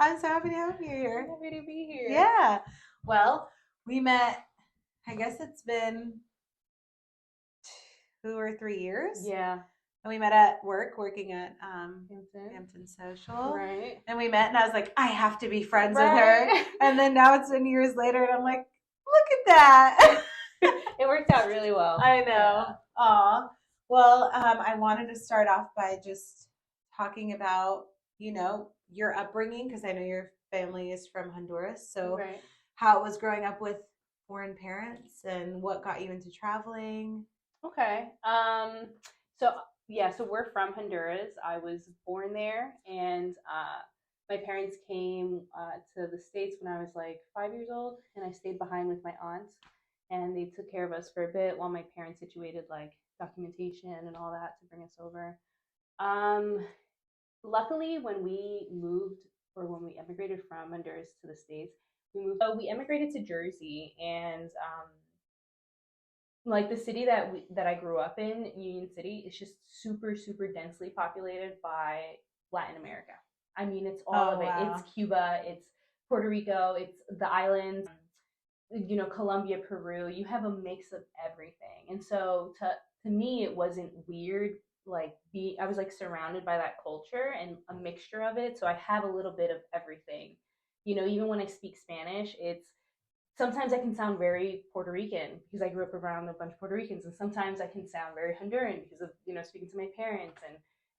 I'm so happy to have you here. I'm happy to be here. Yeah. Well, we met, I guess it's been 2 or 3 years. Yeah. And we met at work, working at Hampton Social. Right. And we met, and I was like, I have to be friends with her. And then now it's been years later, and I'm like, look at that. It worked out really well. I know. Yeah. Aw. Well, I wanted to start off by just talking about, your upbringing, because I know your family is from Honduras. So how it was growing up with foreign parents and what got you into traveling. Okay. So we're from Honduras. I was born there, and my parents came to the States when I was like 5 years old, and I stayed behind with my aunts, and they took care of us for a bit while my parents situated like documentation and all that to bring us over. Luckily, when we emigrated from Honduras to the States, we emigrated to Jersey, and like the city that I grew up in, Union City, is just super, super densely populated by Latin America. I mean, it's all of it. Wow. It's Cuba, it's Puerto Rico, it's the islands, Colombia, Peru. You have a mix of everything. And so to me, it wasn't weird. I was like surrounded by that culture and a mixture of it. So I have a little bit of everything. Even when I speak Spanish, sometimes I can sound very Puerto Rican because I grew up around a bunch of Puerto Ricans, and sometimes I can sound very Honduran because of speaking to my parents,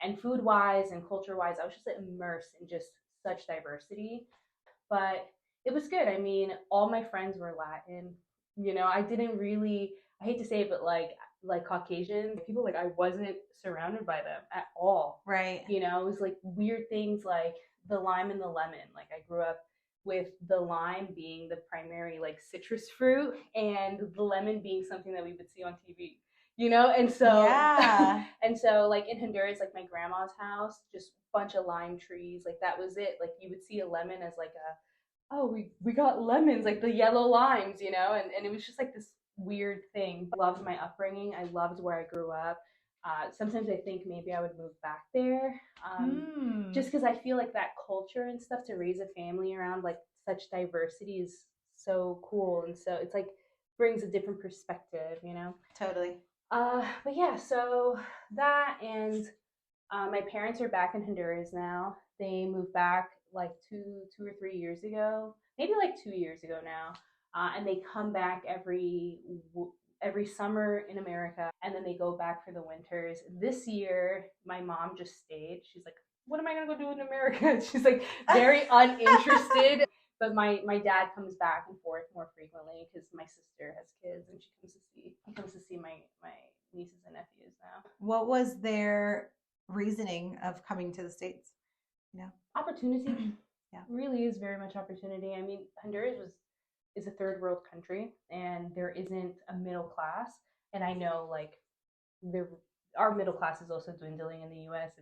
and food wise and culture wise, I was just immersed in just such diversity. But it was good. I mean, all my friends were Latin. I didn't really. I hate to say it, but like Caucasian people, like I wasn't surrounded by them at all. Right. It was like weird things like the lime and the lemon. Like I grew up with the lime being the primary like citrus fruit and the lemon being something that we would see on TV. And so and so like in Honduras, like my grandma's house, just a bunch of lime trees, like that was it. Like you would see a lemon as like we got lemons, like the yellow limes, and it was just like this weird thing. I loved my upbringing. I loved where I grew up. Sometimes I think maybe I would move back there, just because I feel like that culture and stuff, to raise a family around like such diversity is so cool, and so it's like brings a different perspective, Totally. But yeah, so that, and my parents are back in Honduras now. They moved back like two or 3 years ago, maybe like 2 years ago now, and they come back every summer in America, and then they go back for the winters. This year, my mom just stayed. She's like, "What am I gonna go do in America?" She's like very uninterested. But my dad comes back and forth more frequently because my sister has kids, and he comes to see my nieces and nephews now. What was their reasoning of coming to the States? Opportunity. Yeah, really is very much opportunity. I mean, Honduras is a third world country, and there isn't a middle class. And I know like our middle class is also dwindling in the U.S.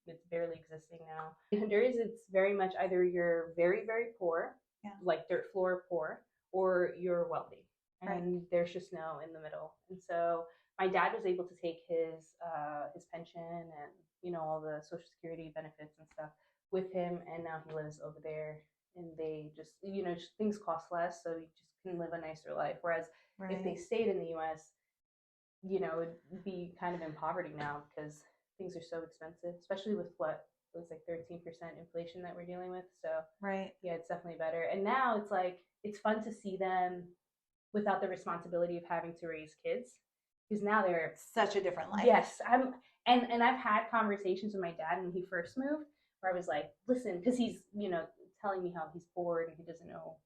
It's barely existing now. In Honduras, it's very much either you're very, very poor, like dirt floor poor, or you're wealthy. And there's just no in the middle. And so my dad was able to take his pension and all the Social Security benefits and stuff with him, and now he lives over there. And they just things cost less, so you just can live a nicer life. Whereas if they stayed in the U.S., it'd be kind of in poverty now because things are so expensive, especially with what it was like 13% inflation that we're dealing with. So yeah, it's definitely better. And now it's like it's fun to see them without the responsibility of having to raise kids, because now they're such a different life. Yes, and I've had conversations with my dad when he first moved, where I was like, listen, because he's telling me how he's bored and he doesn't know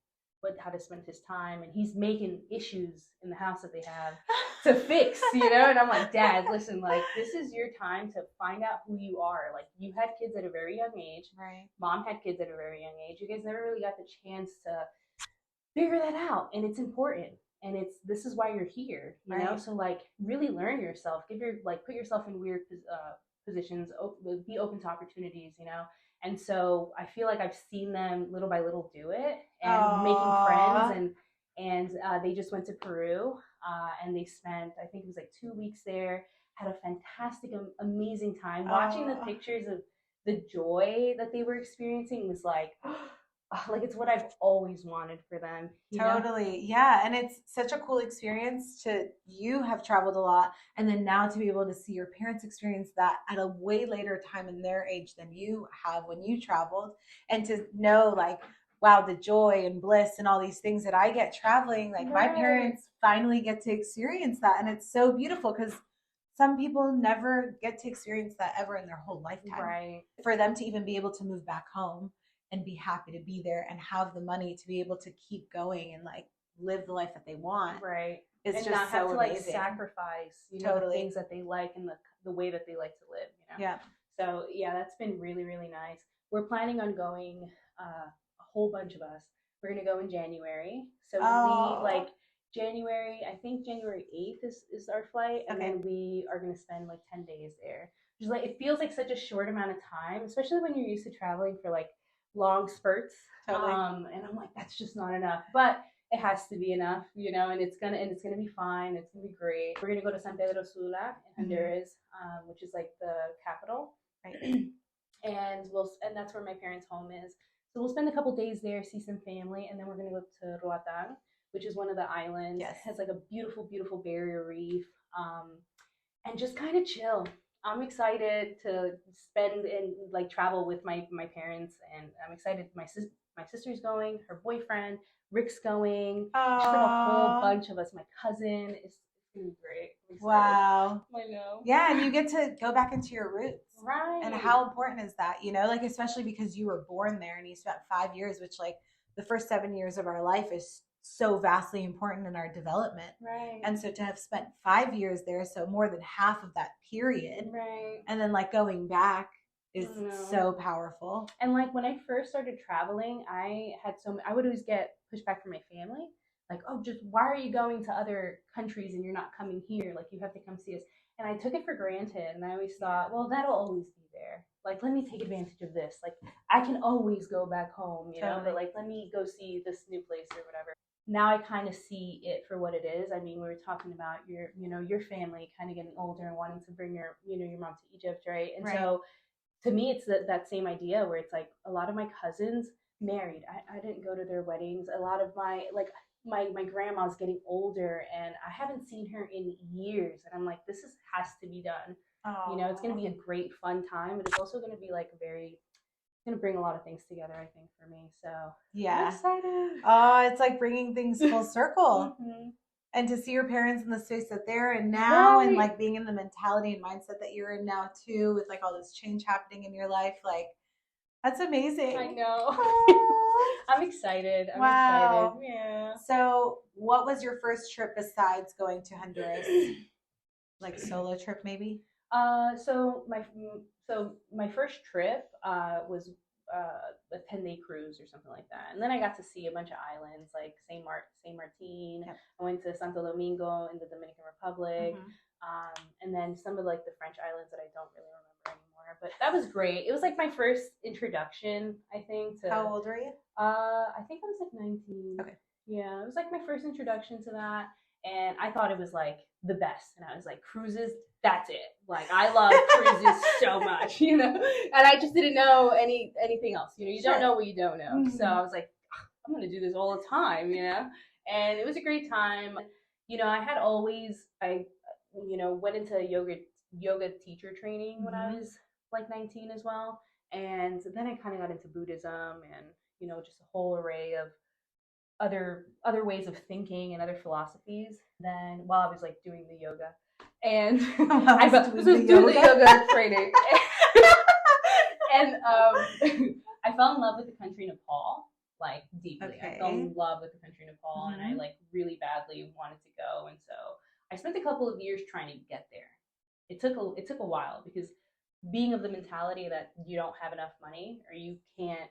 how to spend his time, and he's making issues in the house that they have to fix, and I'm like, Dad, listen, like this is your time to find out who you are. Like you had kids at a very young age, Mom had kids at a very young age. You guys never really got the chance to figure that out, and it's important, and this is why you're here, so like really learn yourself, put yourself in weird positions, be open to opportunities, And so I feel like I've seen them little by little do it and making friends, and they just went to Peru, and they spent, I think it was like 2 weeks there, had a fantastic, amazing time. Watching the pictures of the joy that they were experiencing was like, like it's what I've always wanted for them. Totally. Yeah. And it's such a cool experience to you have traveled a lot and then now to be able to see your parents experience that at a way later time in their age than you have when you traveled and to know like, wow, the joy and bliss and all these things that I get traveling, like my parents finally get to experience that. And it's so beautiful because some people never get to experience that ever in their whole lifetime. Right. For them to even be able to move back home and be happy to be there and have the money to be able to keep going and like live the life that they want. Right. It's and just not so have to amazing. Like sacrifice, the things that they like and the way that they like to live, Yeah. So yeah, that's been really, really nice. We're planning on going, a whole bunch of us. We're gonna go in January. So we leave like January, I think January 8th is our flight. And then we are gonna spend like 10 days there. Just like it feels like such a short amount of time, especially when you're used to traveling for like long spurts. Totally. And I'm like, that's just not enough. But it has to be enough, and it's gonna be fine. It's gonna be great. We're gonna go to San Pedro Sula in Honduras, which is like the capital, right? and that's where my parents' home is. So we'll spend a couple days there, see some family, and then we're gonna go to Roatán, which is one of the islands. Yes. It has like a beautiful, beautiful barrier reef, and just kind of chill. I'm excited to spend and like travel with my parents, and I'm excited. My sister's going, her boyfriend, Rick's going. Just like a whole bunch of us. My cousin is gonna be great. Wow. I know. Yeah, and you get to go back into your roots. Right. And how important is that? Like especially because you were born there and you spent 5 years, which like the first 7 years of our life is so vastly important in our development. Right. And so to have spent 5 years there, so more than half of that period. Right. And then like going back is so powerful. And like when I first started traveling, I would always get pushback from my family. Like, oh, just why are you going to other countries and you're not coming here? Like you have to come see us. And I took it for granted. And I always thought, well, that'll always be there. Like, let me take advantage of this. Like I can always go back home, but like, let me go see this new place or whatever. Now I kind of see it for what it is. I mean, we were talking about your family kind of getting older and wanting to bring your mom to Egypt, right? And so to me, it's that same idea where it's like a lot of my cousins married. I didn't go to their weddings. A lot of my grandma's getting older and I haven't seen her in years. And I'm like, this has to be done. Aww. It's going to be a great fun time, but it's also going to be like going to bring a lot of things together, I think, for me. So yeah, I'm excited. Oh, it's like bringing things full circle. And to see your parents in the space that they're in now, and like being in the mentality and mindset that you're in now too, with like all this change happening in your life, like that's amazing. I know. I'm excited. I'm excited. Yeah. So what was your first trip besides going to Honduras? Like solo trip maybe? So my first trip was a 10-day cruise or something like that, and then I got to see a bunch of islands like Saint Martin. Yep. I went to Santo Domingo in the Dominican Republic, and then some of like the French islands that I don't really remember anymore. But that was great. It was like my first introduction, I think. To how old were you? I think I was like 19. Okay. Yeah, it was like my first introduction to that. And I thought it was like the best. And I was like, cruises, that's it. Like I love cruises so much, And I just didn't know anything else. You don't know what you don't know. So I was like, I'm gonna do this all the time, And it was a great time. I had always went into yoga teacher training when I was like 19 as well. And then I kind of got into Buddhism and, just a whole array of other ways of thinking and other philosophies. Then while I was like doing the yoga, and I was doing the yoga training, and I fell in love with the country Nepal, like deeply. Okay. I fell in love with the country Nepal, and I like really badly wanted to go, and so I spent a couple of years trying to get there. It took a while because being of the mentality that you don't have enough money or you can't.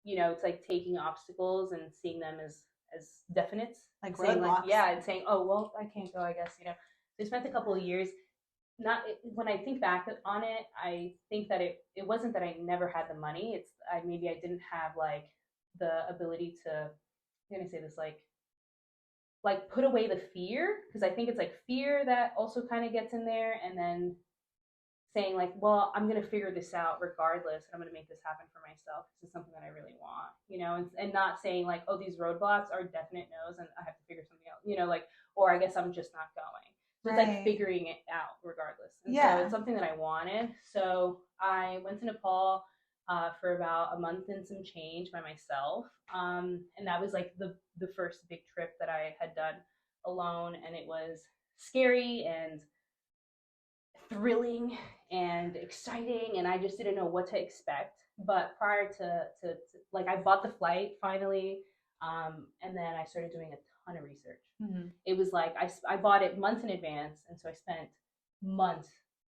It's like taking obstacles and seeing them as definites, like roadblocks. And saying, oh well, I can't go. I guess So I spent a couple of years. When I think back on it, I think that it wasn't that I never had the money. It's maybe I didn't have like the ability to. I'm gonna say this like put away the fear, because I think it's like fear that also kind of gets in there, and then saying like, well, I'm going to figure this out regardless, and I'm going to make this happen for myself. This is something that I really want, you know, and not saying like, oh, these roadblocks are definite no's and I have to figure something out, you know, like, or I guess I'm just not going. So it's like figuring it out regardless. And so it's something that I wanted. So I went to Nepal for about a month and some change by myself. And that was like the first big trip that I had done alone. And it was scary and thrilling and exciting. And I just didn't know what to expect. But prior to like, I bought the flight finally. And then I started doing a ton of research. Mm-hmm. It was like I bought it months in advance. And so I spent months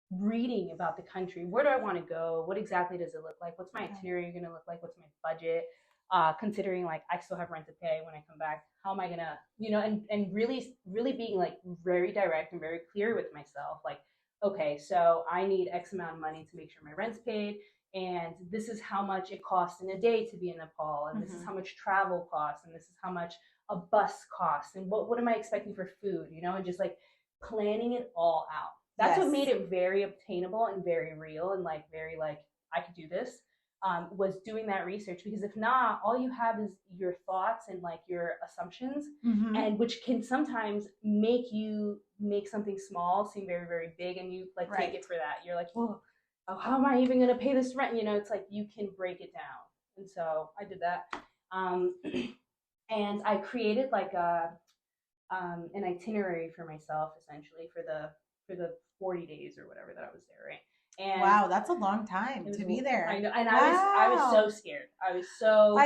reading about the country. Where do I want to go? What exactly does it look like? What's my itinerary going to look like? What's my budget? Considering like I still have rent to pay when I come back. How am I going to, you know, and really being like very direct and very clear with myself. Like, okay, so I need X amount of money to make sure my rent's paid. And this is how much it costs in a day to be in Nepal. And this is how much travel costs. And this is how much a bus costs. And what am I expecting for food, you know, and just like planning it all out. That's what made it very obtainable and very real and like very like I could do this. Was doing that research, because if not, all you have is your thoughts and like your assumptions, and which can sometimes make you make something small seem very, very big, and you like take it for that. You're like, oh, how am I even going to pay this rent? You know, it's like you can break it down. And so I did that. And I created like an itinerary for myself, essentially for the 40 days or whatever that I was there, right? And wow, that's a long time to be there. I know, and I was so scared. I was so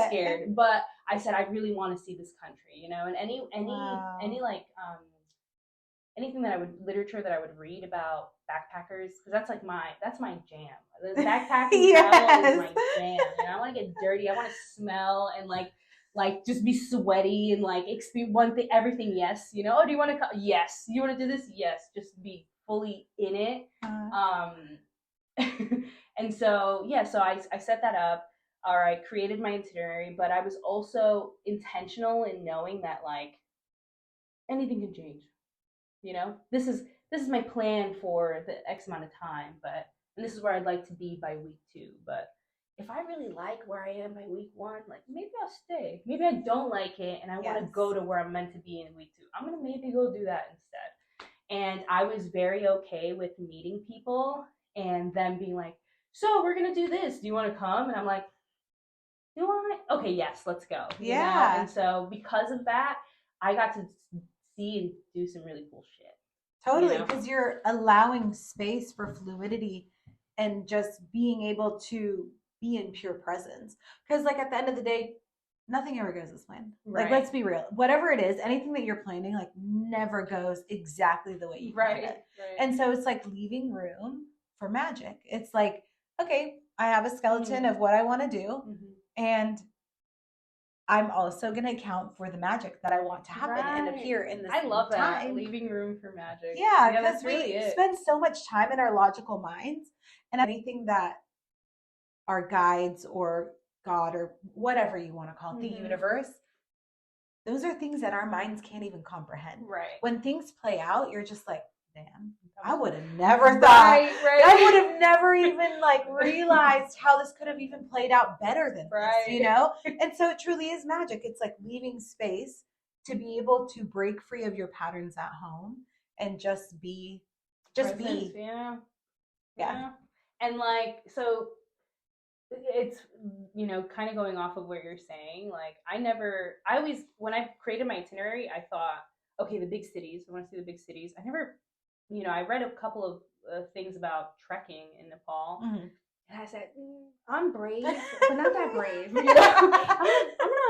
scared, but I said I really want to see this country, you know. And any like anything that literature that I would read about backpackers, because that's my jam. The backpacking travel is my jam, and I want to get dirty. I want to smell and like just be sweaty and like experience one thing, everything. Yes, you know. Oh, do you want to? Yes. You want to do this? Yes. Just be fully in it. And so so I set that up, or I created my itinerary, but I was also intentional in knowing that like anything can change. You know, this is my plan for the X amount of time, and this is where I'd like to be by week 2. But if I really like where I am by week 1, like maybe I'll stay. Maybe I don't like it and I want to go to where I'm meant to be in week 2. I'm gonna maybe go do that instead. And I was very okay with meeting people and them being like, so we're gonna do this. Do you want to come? And I'm like, do I? Okay, yes, let's go. You know? And so because of that, I got to see and do some really cool shit. Totally, because you're allowing space for fluidity and just being able to be in pure presence. Because like at the end of the day, nothing ever goes as planned. Right. Like, let's be real. Whatever it is, anything that you're planning, like never goes exactly the way you planned it. Right. And so it's like leaving room for magic. It's like, okay, I have a skeleton of what I want to do. And I'm also going to account for the magic that I want to happen and appear in this time. I love that. Leaving room for magic. Yeah, because we spend so much time in our logical minds, and anything that our guides or God or whatever you want to call it, the universe, those are things that our minds can't even comprehend. Right. When things play out, you're just like, damn, I would have never thought. Right. I would have never even like realized how this could have even played out better than this, you know? And so it truly is magic. It's like leaving space to be able to break free of your patterns at home and just be. Yeah. And like, so it's, you know, kind of going off of what you're saying. Like when I created my itinerary, I thought, okay, the big cities, I want to see the big cities. I never, you know, I read a couple of things about trekking in Nepal, and I said, I'm brave, but not that brave. You know,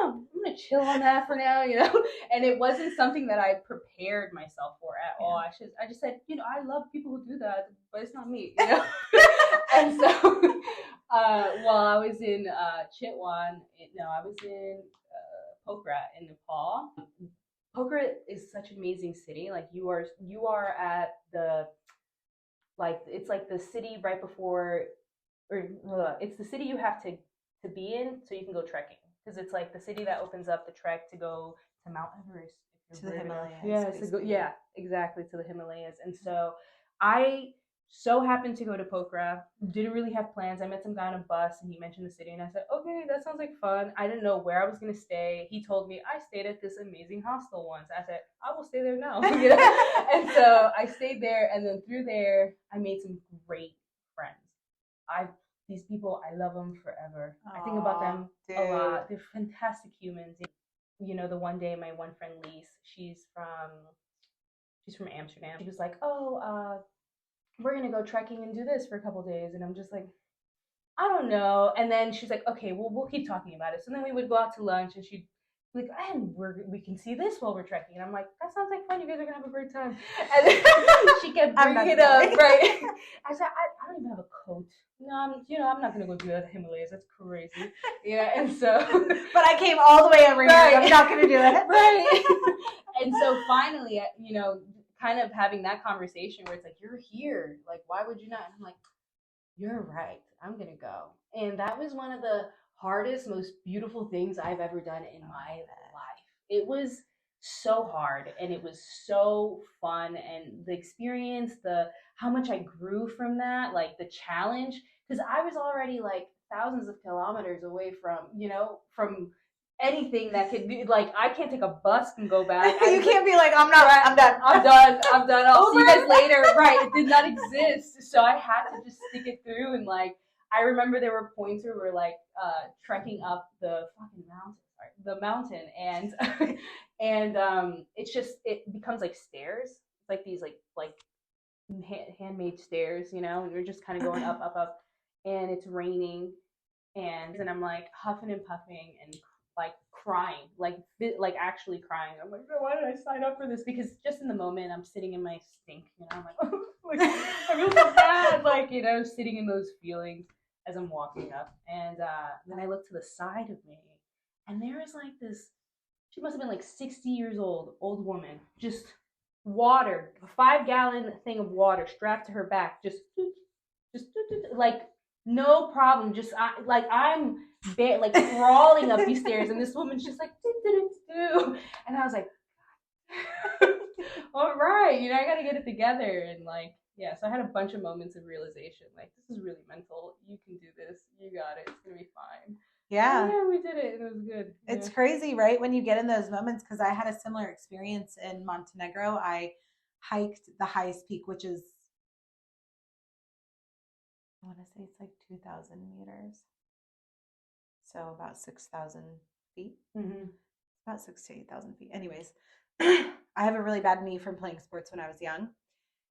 I'm gonna chill on that for now, you know. And it wasn't something that I prepared myself for at all. I just said, you know, I love people who do that, but it's not me, you know. And so, while I was in Chitwan, I was in Pokhara in Nepal. Pokhara is such an amazing city. Like you are at the, like, it's like the city right before, or it's the city you have to be in so you can go trekking, because it's like the city that opens up the trek to go to Mount Everest, to the Himalayas. Yeah, exactly, to the Himalayas. And so I So happened to go to Pokhara. Didn't really have plans. I met some guy on a bus and he mentioned the city and I said, okay, that sounds like fun. I didn't know where I was going to stay. He told me I stayed at this amazing hostel once. I said, I will stay there now. And so I stayed there, and then through there, I made some great friends. These people, I love them forever. I think about them a lot. They're fantastic humans. The one day my one friend Lise, she's from Amsterdam. She was like, oh, we're gonna go trekking and do this for a couple days, and I'm just like, I don't know. And then she's like, okay, well, we'll keep talking about it. So then we would go out to lunch, and she'd be like, and we can see this while we're trekking. And I'm like, that sounds like fun. You guys are gonna have a great time. And then she kept bringing it up, right? I said, I don't even have a coat. No, I'm not gonna go do that in the Himalayas. That's crazy. Yeah, and so, but I came all the way over here. I'm not gonna do it, right? And so finally, kind of having that conversation where it's like, you're here, like, why would you not? And I'm like, you're right, I'm gonna go. And that was one of the hardest, most beautiful things I've ever done in my life. It was so hard, and it was so fun, and the experience, how much I grew from that, like the challenge, because I was already like thousands of kilometers away from anything that could be, like, I can't take a bus and go back. You can't be like, I'm done. I'll see you guys later. Right. It did not exist. So I had to just stick it through. And like, I remember there were points where we're like trekking up the mountain, and it becomes like stairs. It's like these like handmade stairs, and you're just kind of going up, and it's raining, and I'm like huffing and puffing and like crying, like actually crying. I'm like, why did I sign up for this? Because just in the moment, I'm sitting in my stink, I'm like, like I feel so bad, like, sitting in those feelings as I'm walking up. And then I look to the side of me, and there is like this, she must have been like 60 years old woman, just water, a 5-gallon thing of water strapped to her back, just like, no problem. Just I'm like crawling up these stairs, and this woman's just like, and I was like, all right, I got to get it together. And like, yeah, so I had a bunch of moments of realization, like, this is really mental. You can do this. You got it. It's gonna be fine. Yeah, we did it. It was good. It's crazy, right? When you get in those moments, because I had a similar experience in Montenegro. I hiked the highest peak, which is, I want to say it's like 2,000 meters. So about 6,000 feet. Mm-hmm. About 6,000 to 8,000 feet. Anyways, I have a really bad knee from playing sports when I was young.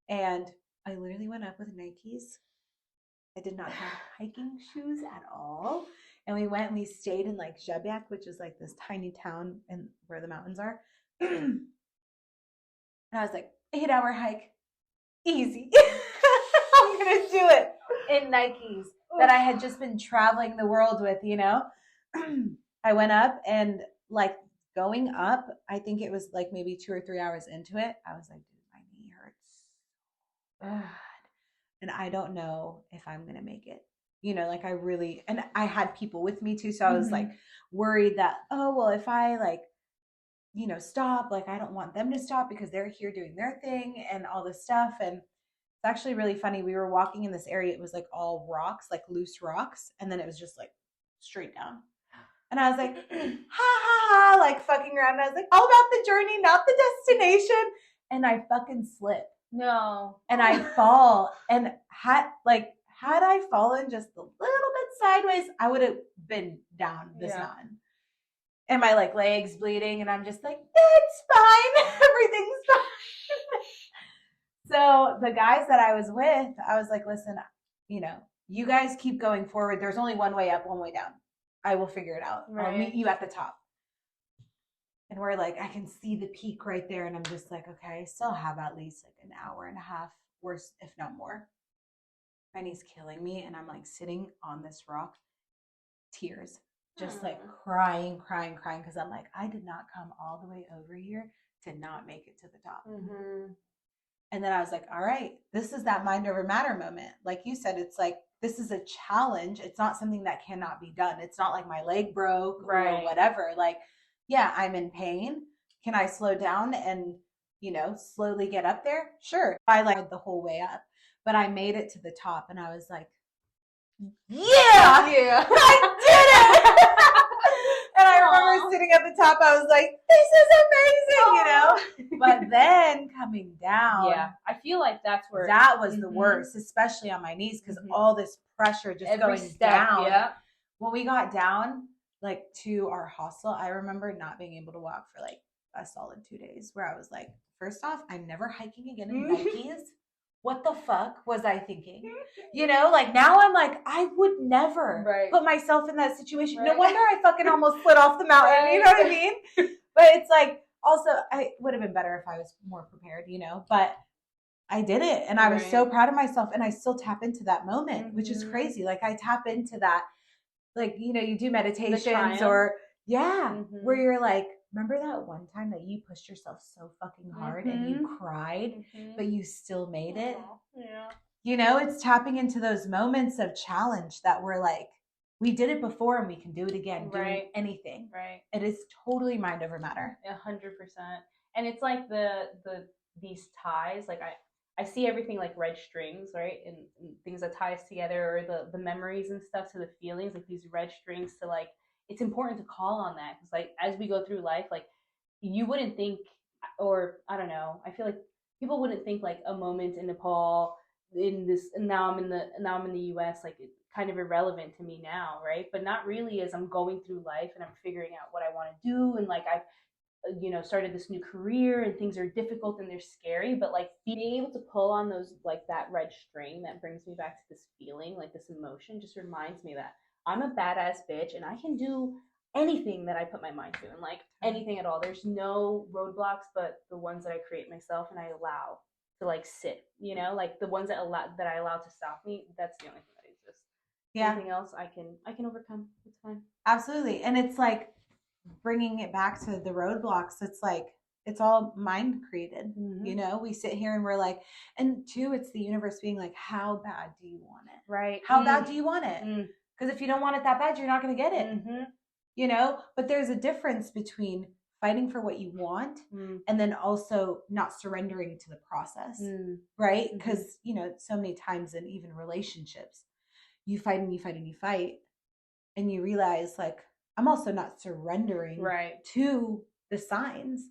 And I literally went up with Nikes. I did not have hiking shoes at all. And we went and we stayed in like Žabjak, which is like this tiny town and where the mountains are. And I was like, 8-hour hike, easy. I'm going to do it in Nikes that I had just been traveling the world with, I went up, and like going up, I think it was like maybe 2 or 3 hours into it, I was like, dude, my knee hurts so bad. And I don't know if I'm going to make it. Like and I had people with me too. So I was like worried that, oh, well, if I like, stop, like, I don't want them to stop because they're here doing their thing and all this stuff. And it's actually really funny. We were walking in this area. It was like all rocks, like loose rocks. And then it was just like straight down. And I was like, ha ha ha, like fucking around. And I was like, all about the journey, not the destination. And I fucking slip. No. And I fall. And had I fallen just a little bit sideways, I would have been down this mountain. And my like legs bleeding, and I'm just like, it's fine. Everything's fine. So the guys that I was with, I was like, listen, you guys keep going forward. There's only one way up, one way down. I will figure it out. Right. I'll meet you at the top. And we're like, I can see the peak right there. And I'm just like, okay, I still have at least like an hour and a half, worse, if not more. My knee's killing me. And I'm like sitting on this rock, tears, just like crying. Cause I'm like, I did not come all the way over here to not make it to the top. Mm-hmm. And then I was like, all right, this is that mind over matter moment. Like you said, it's like, this is a challenge. It's not something that cannot be done. It's not like my leg broke or whatever. Like, yeah, I'm in pain. Can I slow down and, slowly get up there? Sure. I like the whole way up. but I made it to the top and I was like, yeah, I did it. And I remember sitting at the top, I was like, this is amazing, But then coming down, I feel like that's where that was the worst, especially on my knees, because all this pressure just every going down. Yeah. When we got down, like to our hostel, I remember not being able to walk for like a solid 2 days, where I was like, first off, I'm never hiking again in Nikes. What the fuck was I thinking? Like now I'm like, I would never put myself in that situation. No wonder I fucking almost slid off the mountain. You know what I mean? But it's like, also, I would have been better if I was more prepared, but I did it. And I was so proud of myself. And I still tap into that moment, which is crazy. Like I tap into that, like, you do meditations or where you're like, remember that one time that you pushed yourself so fucking hard and you cried, but you still made it? Yeah. It's tapping into those moments of challenge that we're like, we did it before and we can do it again, doing anything. Right. It is totally mind over matter. 100%. And it's like these ties, like I see everything like red strings, right? And things that tie us together, or the memories and stuff to the feelings, like these red strings to like, it's important to call on that. Because like, as we go through life, like you wouldn't think, or I don't know, I feel like people wouldn't think like a moment in Nepal and now I'm in the US, like it's kind of irrelevant to me now, right? But not really, as I'm going through life and I'm figuring out what I want to do, and like I've started this new career and things are difficult and they're scary, but like being able to pull on those, like that red string that brings me back to this feeling, like this emotion, just reminds me that I'm a badass bitch and I can do anything that I put my mind to, and like anything at all. There's no roadblocks but the ones that I create myself and I allow to like sit, like the ones that I allow to stop me. That's the only thing that exists. Anything else I can overcome. It's fine. Absolutely. And it's like, bringing it back to the roadblocks, it's like, it's all mind created. We sit here and we're like, and two, it's the universe being like, how bad do you want it? Right. How bad do you want it? Because if you don't want it that bad, you're not going to get it. But there's a difference between fighting for what you want and then also not surrendering to the process, right? Because so many times in even relationships, you fight and you fight and you fight, and you realize like, I'm also not surrendering to the signs.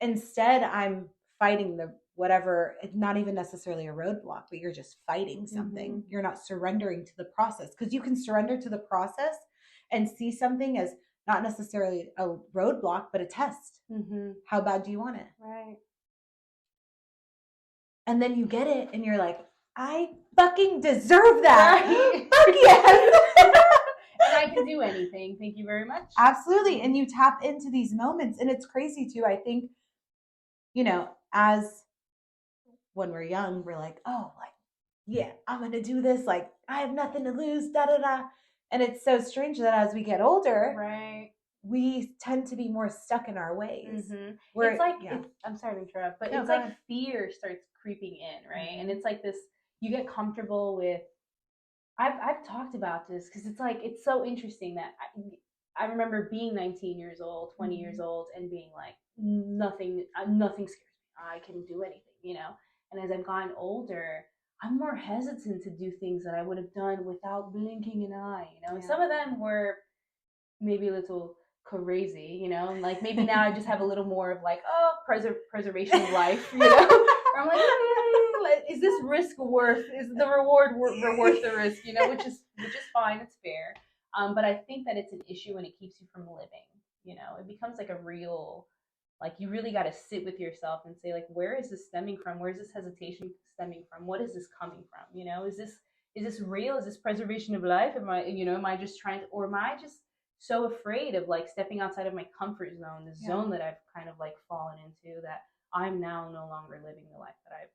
Instead, I'm fighting the whatever. It's not even necessarily a roadblock, but you're just fighting something. You're not surrendering to the process, because you can surrender to the process and see something as not necessarily a roadblock, but a test. How bad do you want it? Right. And then you get it and you're like, I fucking deserve that. Fuck yes. And I can do anything. Thank you very much. Absolutely. And you tap into these moments. And it's crazy too. I think, as when we're young, we're like, oh, like, yeah, I'm going to do this. Like, I have nothing to lose, da, da, da. And it's so strange that as we get older, we tend to be more stuck in our ways. It's like, I'm sorry to interrupt, but it's like fear starts creeping in, right? And it's like this, you get comfortable with, I've talked about this because it's like, it's so interesting that I remember being 19 years old, 20 years old, and being like, nothing scares me. I can do anything, And as I've gotten older, I'm more hesitant to do things that I would have done without blinking an eye, Some of them were maybe a little crazy, and like maybe now I just have a little more of like, preservation of life, Or I'm like, is this risk worth? Is the reward worth the risk? Which is fine. It's fair. But I think that it's an issue when it keeps you from living. It becomes like a real, like you really got to sit with yourself and say like, where is this stemming from? Where is this hesitation stemming from? What is this coming from? Is this real? Is this preservation of life? Am I just trying to, or am I just so afraid of like stepping outside of my comfort zone, the zone that I've kind of like fallen into, that I'm now no longer living the life that I've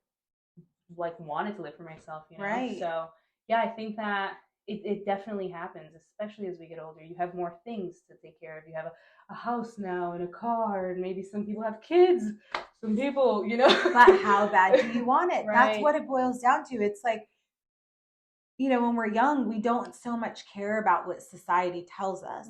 like wanted to live for myself, Right. So I think that it definitely happens, especially as we get older. You have more things to take care of. You have a house now and a car, and maybe some people have kids, some people, But how bad do you want it? That's what it boils down to. It's like, when we're young, we don't so much care about what society tells us.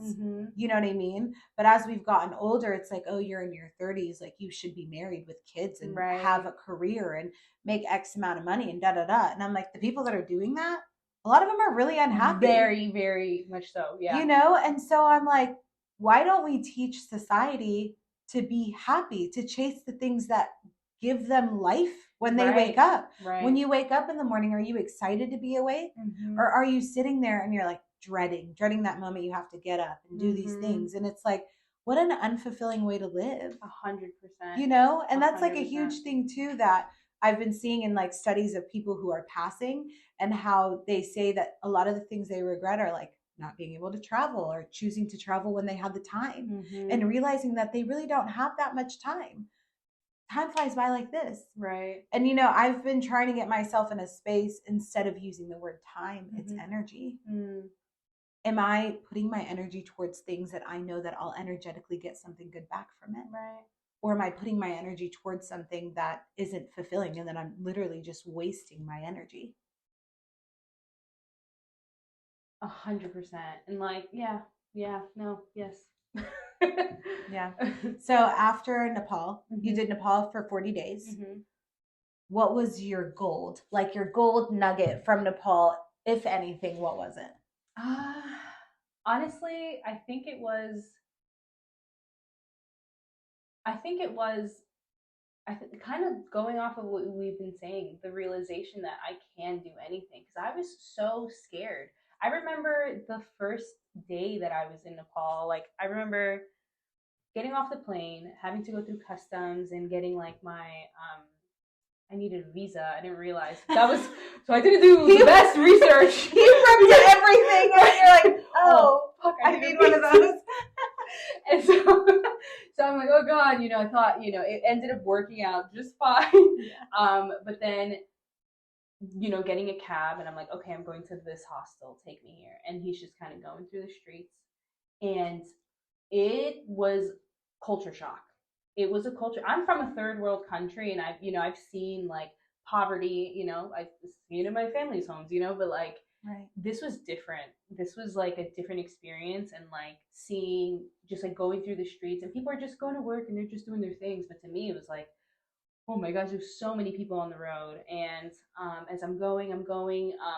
You know what I mean? But as we've gotten older, it's like, oh, you're in your 30s, like you should be married with kids and have a career and make X amount of money and da da da. And I'm like, the people that are doing that, a lot of them are really unhappy. Very, very much so. Yeah. And so I'm like, why don't we teach society to be happy, to chase the things that give them life when they wake up? When you wake up in the morning, are you excited to be awake? Or are you sitting there and you're like dreading that moment you have to get up and do these things? And it's like, what an unfulfilling way to live. 100%. And that's like a huge thing too that I've been seeing in like studies of people who are passing, and how they say that a lot of the things they regret are like not being able to travel or choosing to travel when they had the time, and realizing that they really don't have that much time. Time flies by like this. Right. And, I've been trying to get myself in a space, instead of using the word time, it's energy. Am I putting my energy towards things that I know that I'll energetically get something good back from it? Right. Or am I putting my energy towards something that isn't fulfilling, and then I'm literally just wasting my energy? 100%. And like, yes. Yeah. So after Nepal, you did Nepal for 40 days. What was your gold? Like your gold nugget from Nepal, if anything, what was it? Honestly, I think it was kind of going off of what we've been saying, the realization that I can do anything, because I was so scared. I remember the first day that I was in Nepal, like I remember getting off the plane, having to go through customs and getting like my I needed a visa. I didn't realize that was so. I didn't do the best research. He ripped everything, and you're like, oh fuck, I need one of those. And so I'm like, oh god, I thought, it ended up working out just fine. But then, getting a cab, and I'm like, okay, I'm going to this hostel, take me here. And he's just kind of going through the streets, and it was culture shock. It was a culture. I'm from a third world country, and I've seen like poverty, I've seen it in my family's homes, but like, this was different. This was like a different experience, and like seeing, just like going through the streets, and people are just going to work and they're just doing their things. But to me, it was like, oh my gosh, there's so many people on the road. And as I'm going,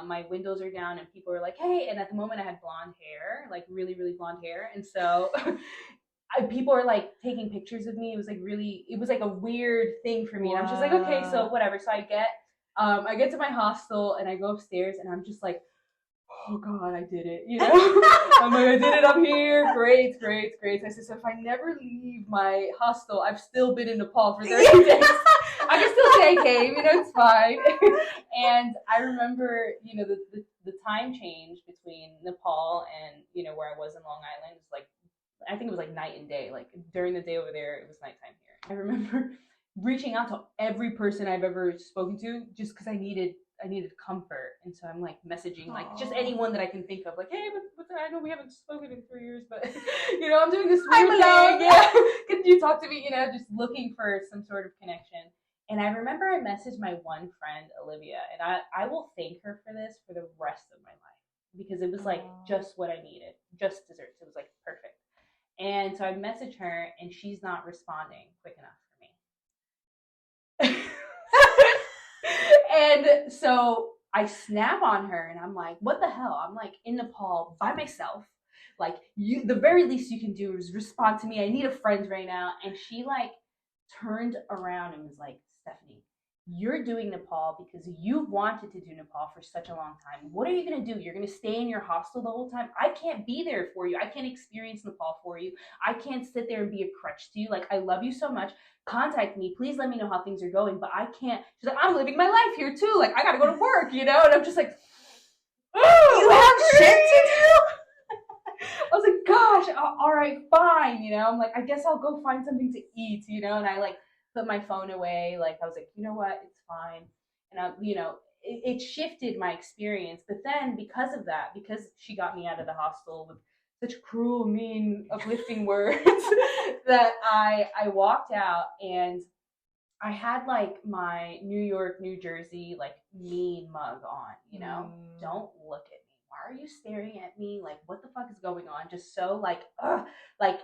my windows are down, and people are like, hey. And at the moment I had blonde hair, like really, really blonde hair. And so people are like taking pictures of me. It was like a weird thing for me. And I'm just like, okay, so whatever. So I get to my hostel, and I go upstairs, and I'm just like, oh god, I did it. I'm like, I did it up here. Great. I said, so if I never leave my hostel, I've still been in Nepal for 30 days. I can still say I came, it's fine. And I remember, the time change between Nepal and, where I was in Long Island is like, I think it was like night and day. Like during the day over there, it was nighttime here. I remember reaching out to every person I've ever spoken to, just because I needed comfort. And so I'm like messaging like just anyone that I can think of, like, hey, but I know we haven't spoken in 3 years, but I'm doing this weird thing. Yeah. Could you talk to me? Just looking for some sort of connection. And I remember I messaged my one friend, Olivia, and I will thank her for this for the rest of my life, because it was like just what I needed, just desserts. It was like perfect. And so I messaged her, and she's not responding quick enough for me. And so I snap on her, and I'm like, what the hell? I'm like in Nepal by myself. Like, the very least you can do is respond to me. I need a friend right now. And she like turned around and was like, Stephanie, you're doing Nepal because you've wanted to do Nepal for such a long time. What are you going to do? You're going to stay in your hostel the whole time? I can't be there for you. I can't experience Nepal for you. I can't sit there and be a crutch to you. Like, I love you so much. Contact me. Please let me know how things are going. But I can't. She's like, I'm living my life here too. Like, I got to go to work, And I'm just like, oh, you have shit to do? I was like, gosh, all right, fine. I'm like, I guess I'll go find something to eat, And I like put my phone away. Like, I was like, you know what? It's fine. And it shifted my experience. But then because of that, because she got me out of the hostel with such cruel, mean, uplifting words, that I walked out, and I had like my New York, New Jersey, like mean mug on, you know? Don't look at me. Why are you staring at me? Like, what the fuck is going on? Just so like, ugh. Like,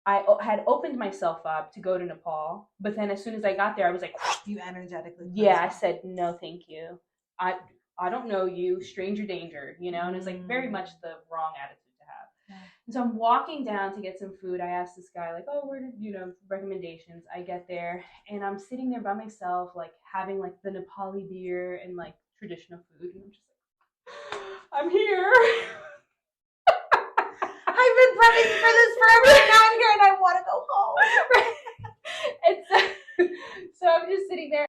I had opened myself up to go to Nepal, but then as soon as I got there, I was like, you energetically. Yeah, I said, no, thank you. I don't know you, stranger danger, you know? And it's like very much the wrong attitude to have. Yeah. And so I'm walking down to get some food. I asked this guy, like, oh, where did, you know, recommendations. I get there and I'm sitting there by myself, like having like the Nepali beer and like traditional food. And I'm just like, I'm here. I've been prepping for this forever and now I'm here and I want to go home. Right. And so I'm just sitting there.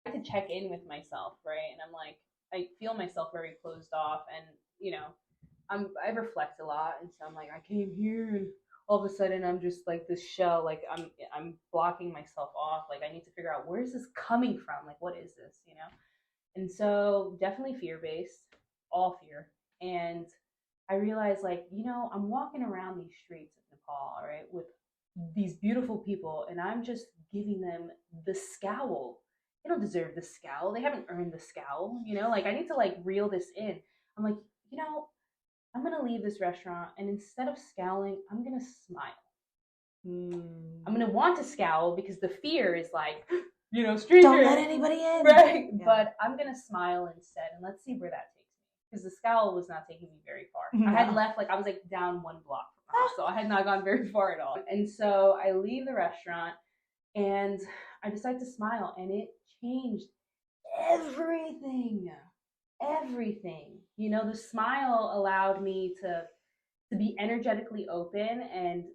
I had to check in with myself, right? And I'm like, I feel myself very closed off, and you know, I reflect a lot, and so I'm like, I came here, and all of a sudden I'm just like this shell, like I'm blocking myself off. Like I need to figure out where is this coming from? Like what is this, you know? And so definitely fear based, all fear. And I realized like, you know, I'm walking around these streets of Nepal, right, with these beautiful people, and I'm just giving them the scowl. They don't deserve the scowl. They haven't earned the scowl, you know? Like I need to like reel this in. I'm like, you know, I'm gonna leave this restaurant and instead of scowling, I'm gonna smile. I'm gonna want to scowl because the fear is like, you know, stranger. Don't let anybody in. Right. Yeah. But I'm gonna smile instead and let's see where that takes me. Because the scowl was not taking me very far. No. I had left, like I was like down 1 block from the house, so I had not gone very far at all. And so I leave the restaurant and I decide to smile and it changed everything. Everything. You know, the smile allowed me to be energetically open, and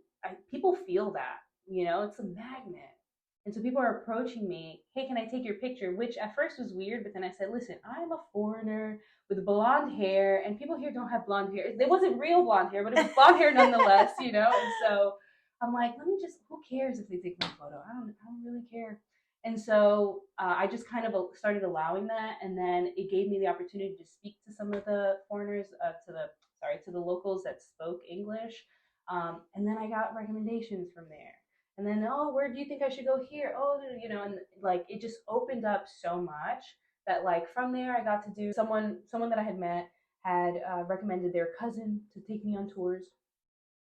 people feel that, you know, it's a magnet. And so people are approaching me, hey, can I take your picture? Which at first was weird, but then I said, listen, I'm a foreigner with blonde hair, and people here don't have blonde hair. It wasn't real blonde hair, but it was blonde hair nonetheless, you know? And so I'm like, let me just, who cares if they take my photo? I don't really care. And so I just kind of started allowing that, and then it gave me the opportunity to speak to some of the foreigners, to the locals that spoke English. And then I got recommendations from there. And then, oh, where do you think I should go here? Oh, you know, and like it just opened up so much that like from there I got to do someone that I had met had recommended their cousin to take me on tours.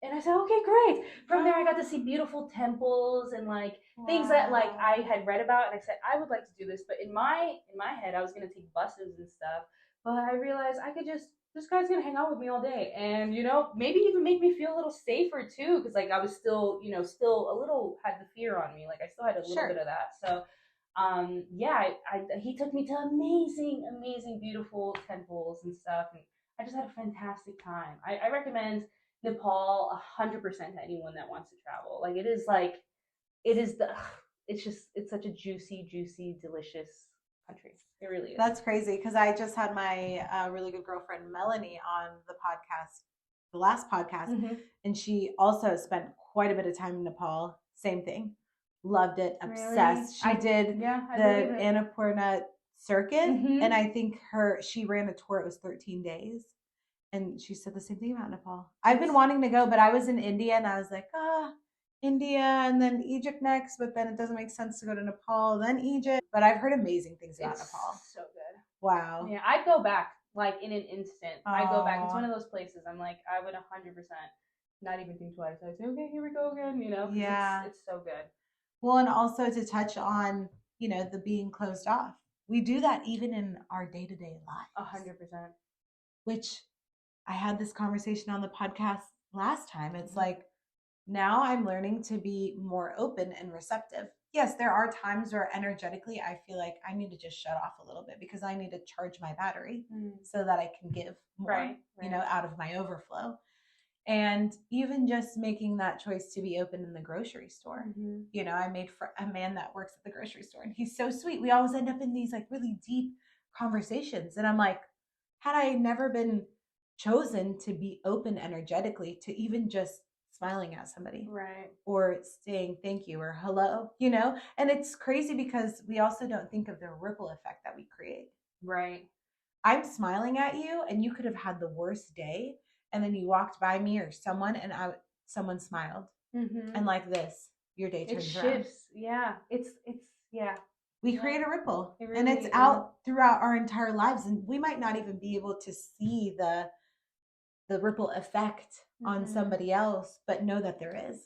And I said, okay, great. From there, I got to see beautiful temples and like things that like I had read about. And I said, I would like to do this. But in my head, I was going to take buses and stuff. But I realized I could just, this guy's going to hang out with me all day. And, you know, maybe even make me feel a little safer too. Cause like I was still, you know, still a little had the fear on me. Like I still had a little bit of that. So, yeah, he took me to amazing, beautiful temples and stuff. And I just had a fantastic time. I recommend Nepal 100% to anyone that wants to travel. Like it is it's such a juicy, delicious country. It really is. That's crazy because I just had my really good girlfriend Melanie on the podcast, the last podcast, and she also spent quite a bit of time in Nepal. Same thing, loved it, obsessed. Really? She did the Annapurna circuit, and I think she ran a tour. It was 13 days. And she said the same thing about Nepal. I've been wanting to go, but I was in India and I was like, India and then Egypt next, but then it doesn't make sense to go to Nepal, then Egypt. But I've heard amazing things about Nepal. So good. Wow. Yeah, I'd go back like in an instant. I'd go back. It's one of those places I'm like, I would 100% not even think twice. I'd say, okay, here we go again, you know? Yeah. It's so good. Well, and also to touch on, you know, the being closed off. We do that even in our day-to-day lives. 100%. Which I had this conversation on the podcast last time. It's like, now I'm learning to be more open and receptive. Yes, there are times where energetically I feel like I need to just shut off a little bit because I need to charge my battery so that I can give more, you know, out of my overflow. And even just making that choice to be open in the grocery store. You know, I made for a man that works at the grocery store and he's so sweet. We always end up in these like really deep conversations. And I'm like, had I never been chosen to be open energetically to even just smiling at somebody, right, or saying thank you or hello, you know? And it's crazy because we also don't think of the ripple effect that we create. Right. I'm smiling at you and you could have had the worst day and then you walked by me or someone and someone smiled and like this, your day turns around. It shifts. Yeah. It's we create a ripple, really, and it's out throughout our entire lives, and we might not even be able to see the ripple effect on somebody else, but know that there is.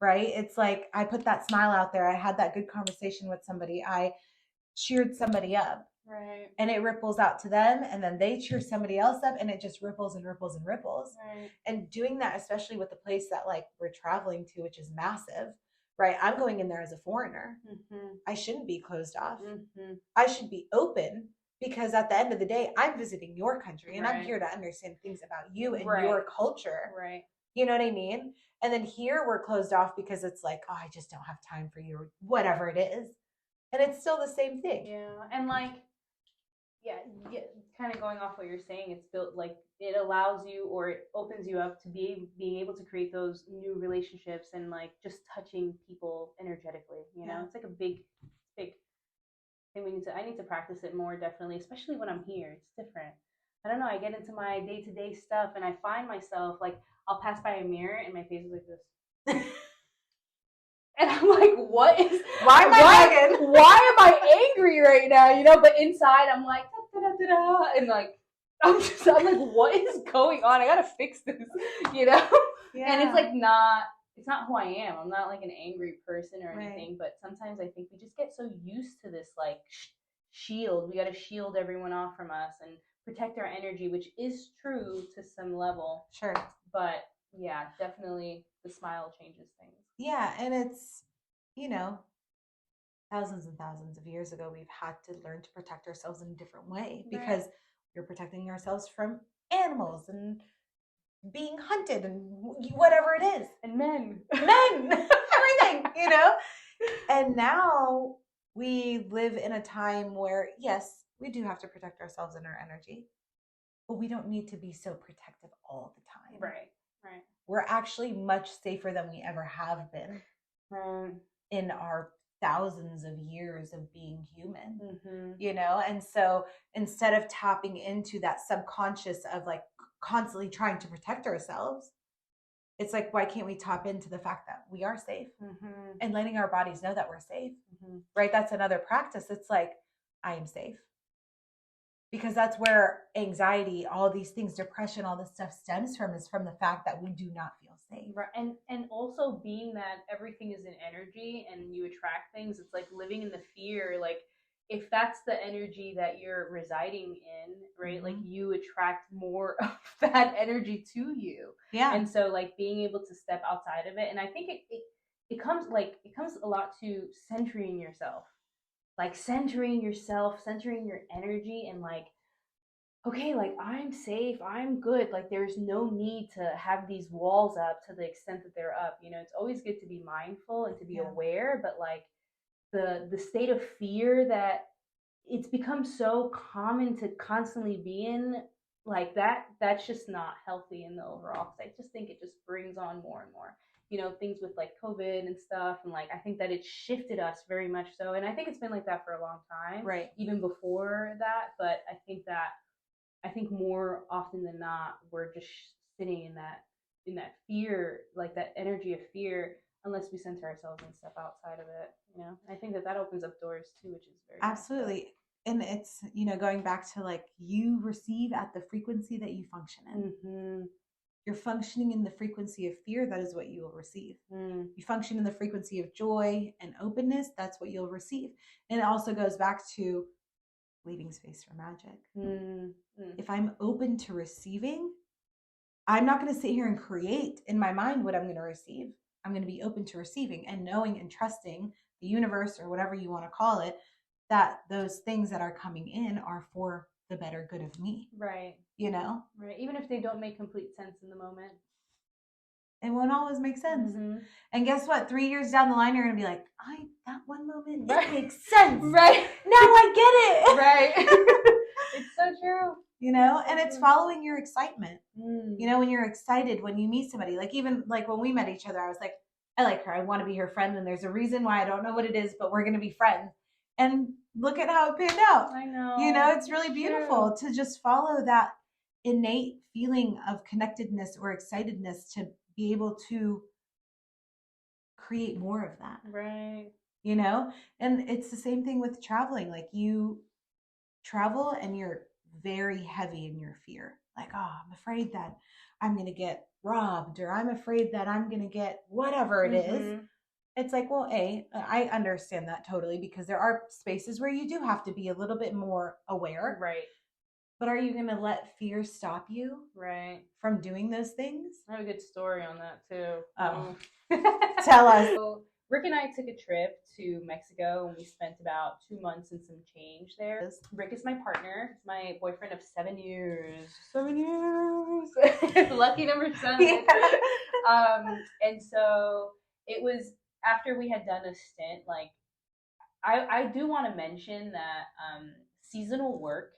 Right? It's like I put that smile out there. I had that good conversation with somebody. I cheered somebody up. Right. And it ripples out to them, and then they cheer somebody else up, and it just ripples and ripples and ripples. Right. And doing that, especially with the place that like we're traveling to, which is massive, right? I'm going in there as a foreigner. I shouldn't be closed off. I should be open, because at the end of the day, I'm visiting your country, and I'm here to understand things about you and your culture. Right. You know what I mean? And then here we're closed off because it's like, oh, I just don't have time for you, or whatever it is. And it's still the same thing. Yeah. And like, yeah, kind of going off what you're saying, it's built like it allows you, or it opens you up to being able to create those new relationships and like just touching people energetically. You know, it's like a big thing. I need to practice it more, definitely, especially when I'm here. It's different. I don't know. I get into my day-to-day stuff, and I find myself like I'll pass by a mirror and my face is like this. And I'm like, why am I angry right now? You know, but inside I'm like, and like, I'm like, what is going on? I gotta fix this, you know? Yeah. And it's like it's not who I am. I'm not like an angry person or anything, but sometimes I think we just get so used to this like shield. We gotta shield everyone off from us and protect our energy, which is true to some level. Sure. But yeah, definitely the smile changes things. Yeah, and it's, you know, thousands and thousands of years ago, we've had to learn to protect ourselves in a different way, because we're protecting ourselves from animals and being hunted and whatever it is. And men, everything, you know? And now we live in a time where, yes, we do have to protect ourselves and our energy, but we don't need to be so protective all the time. Right. We're actually much safer than we ever have been in our thousands of years of being human, you know? And so instead of tapping into that subconscious of like constantly trying to protect ourselves, it's like, why can't we tap into the fact that we are safe and letting our bodies know that we're safe, right? That's another practice. It's like, I am safe. Because that's where anxiety, all these things, depression, all this stuff stems from, is from the fact that we do not feel safe. Right. And also being that everything is an energy and you attract things, it's like living in the fear. Like if that's the energy that you're residing in, right? Like you attract more of that energy to you. Yeah. And so like being able to step outside of it. And I think it comes a lot to centering yourself. Like centering yourself, centering your energy, and like, okay, like I'm safe, I'm good. Like there's no need to have these walls up to the extent that they're up. You know, it's always good to be mindful and to be aware, but like the state of fear that it's become so common to constantly be in, like that's just not healthy in the overall. Because I just think it just brings on more and more, you know, things with like COVID and stuff. And like, I think that it shifted us very much so. And I think it's been like that for a long time, right? Even before that. But I think more often than not, we're just sitting in that fear, like that energy of fear, unless we center ourselves and step outside of it, you know. I think that opens up doors too, which is very absolutely nice. And it's, you know, going back to like, you receive at the frequency that you function in. You're functioning in the frequency of fear, that is what you will receive. You function in the frequency of joy and openness, that's what you'll receive. And it also goes back to leaving space for magic. If I'm open to receiving, I'm not going to sit here and create in my mind what I'm going to receive. I'm going to be open to receiving and knowing and trusting the universe, or whatever you want to call it, that those things that are coming in are for the better good of me. Right. You know? Right. Even if they don't make complete sense in the moment. It won't always make sense. And guess what? 3 years down the line, you're going to be like, that one moment, it makes sense. Right. Now I get it. Right. It's so true. You know, and it's following your excitement. You know, when you're excited, when you meet somebody, like even like when we met each other, I was like, I like her. I want to be her friend. And there's a reason why. I don't know what it is, but we're going to be friends. And look at how it panned out. I know. You know, it's really beautiful to just follow that innate feeling of connectedness or excitedness, to be able to create more of that. Right. You know? And it's the same thing with traveling. Like you travel and you're very heavy in your fear. Like, oh, I'm afraid that I'm going to get robbed, or I'm afraid that I'm going to get whatever it is. It's like, well, I understand that totally, because there are spaces where you do have to be a little bit more aware. Right. But are you going to let fear stop you from doing those things? I have a good story on that too. Oh, tell us. So Rick and I took a trip to Mexico, and we spent about 2 months and some change there. Rick is my partner. He's my boyfriend of 7 years. 7 years. Lucky number 7. Yeah. And so it was after we had done a stint. Like, I do want to mention that seasonal work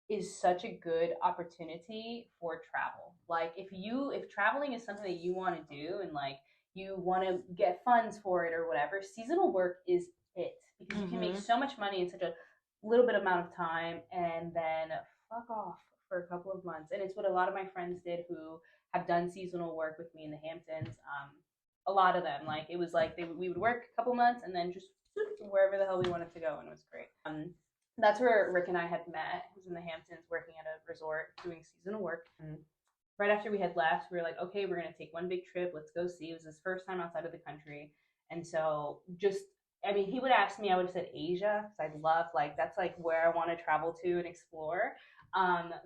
is such a good opportunity for travel. Like if traveling is something that you want to do, and like you want to get funds for it or whatever, seasonal work is it, because you can make so much money in such a little bit amount of time, and then fuck off for a couple of months. And it's what a lot of my friends did who have done seasonal work with me in the Hamptons. A lot of them, like, it was like we would work a couple months and then just wherever the hell we wanted to go, and it was great. That's where Rick and I had met. He was in the Hamptons working at a resort doing seasonal work. And right after we had left, we were like, okay, we're going to take one big trip. Let's go see. It was his first time outside of the country. And so he would ask me, I would have said Asia, because I love, like, that's like where I want to travel to and explore.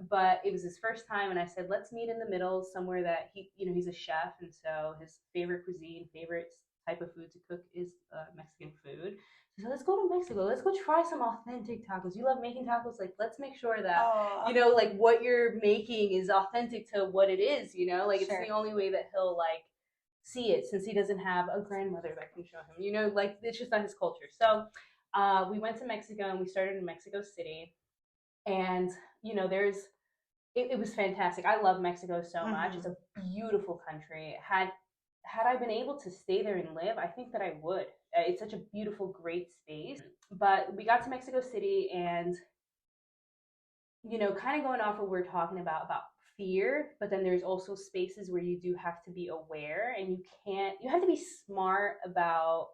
But it was his first time, and I said, let's meet in the middle somewhere that he's a chef. And so his favorite cuisine, favorite type of food to cook is Mexican food. So let's go to Mexico. Let's go try some authentic tacos. You love making tacos. Like, let's make sure that, like, what you're making is authentic to what it is, Like, it's the only way that he'll, like, see it, since he doesn't have a grandmother that can show him, like, it's just not his culture. So we went to Mexico, and we started in Mexico City. And, it was fantastic. I love Mexico so much. It's a beautiful country. Had I been able to stay there and live, I think that I would. It's such a beautiful, great space. But we got to Mexico City, and, kind of going off what we're talking about fear, but then there's also spaces where you do have to be aware, and you have to be smart about,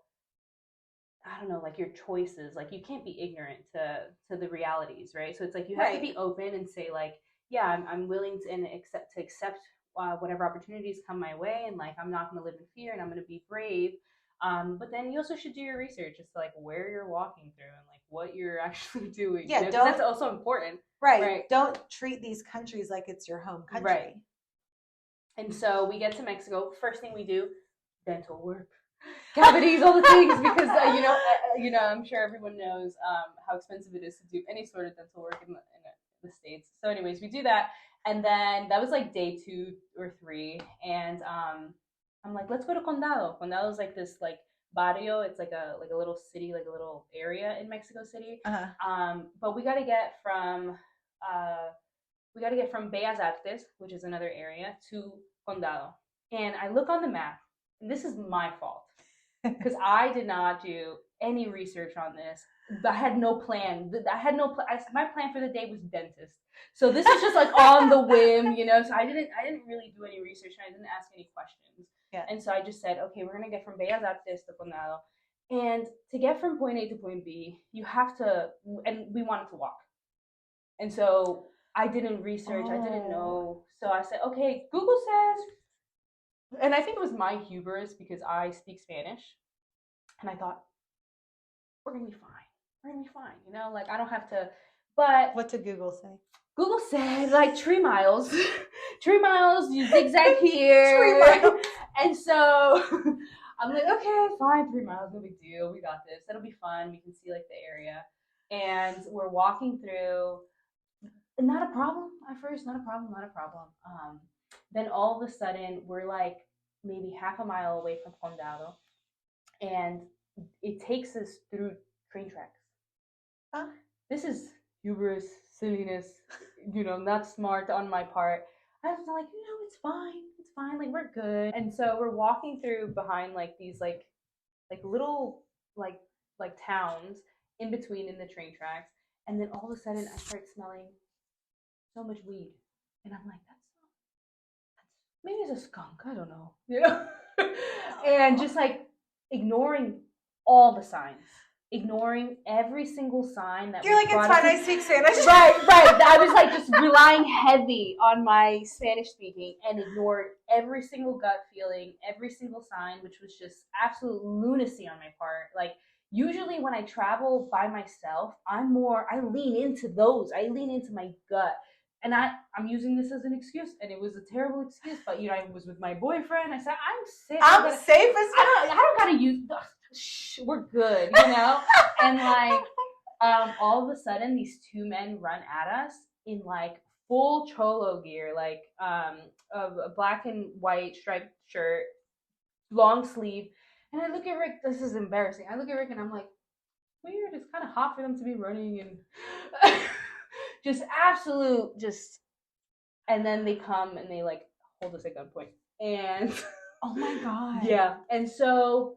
I don't know, like, your choices. Like, you can't be ignorant to the realities, right? So it's like you have to be open and say, like, yeah, I'm willing to accept whatever opportunities come my way, and, like, I'm not going to live in fear, and I'm going to be brave. But then you also should do your research as to, like, where you're walking through and, like, what you're actually doing. Yeah, that's also important. Right. Don't treat these countries like it's your home country. Right. And so we get to Mexico. First thing we do, dental work, cavities, all the things, because I'm sure everyone knows how expensive it is to do any sort of dental work in the States. So anyways, we do that, and then that was like day 2 or 3, and I'm like, let's go to Condado. Condado is like this, like, barrio. It's like a little city, like a little area in Mexico City. But we got to get from Bellas Artes, which is another area, to Condado. And I look on the map, and this is my fault, because I did not do any research on this. I had no plan. My plan for the day was dentist. So this is just like on the whim, So I didn't really do any research, and I didn't ask any questions. Yeah. And so I just said, okay, we're gonna get from Bellas Artes to Condado, and to get from point A to point B, you have to, and we wanted to walk, and so I didn't research. I didn't know. So I said, okay, Google says, and I think it was my hubris because I speak Spanish, and I thought, we're gonna be fine. We're gonna be fine, like, I don't have to. But what did Google say? Google said, like, 3 miles. 3 miles, you zigzag here. 3 miles. And so I'm like, okay, fine, 3 miles, no big deal. We got this. That'll be fun. We can see, like, the area. And we're walking through. Not a problem at first. Not a problem. Then all of a sudden, we're like maybe half a mile away from Condado, and it takes us through train tracks. This is hubris, silliness, not smart on my part. I was like, it's fine, like, we're good. And so we're walking through behind, like, these like little like towns in between in the train tracks, and then all of a sudden I start smelling so much weed, and I'm like, that's maybe it's a skunk, I don't know, and just like ignoring all the signs, ignoring every single sign that you're like, it's fine, I speak Spanish. Right. I was like just relying heavy on my Spanish speaking and ignored every single gut feeling, every single sign, which was just absolute lunacy on my part. Like, usually when I travel by myself, I lean into those. I lean into my gut. And I'm using this as an excuse, and it was a terrible excuse. But I was with my boyfriend. I said, I'm safe. I'm safe as I don't gotta use. Shh, we're good, And like, all of a sudden, these two men run at us in like full cholo gear, like a black and white striped shirt, long sleeve. And I look at Rick. This is embarrassing. I look at Rick and I'm like, weird. It's kind of hot for them to be running and just absolute just. And then they come and they like hold us at gunpoint. And oh my god. Yeah. And so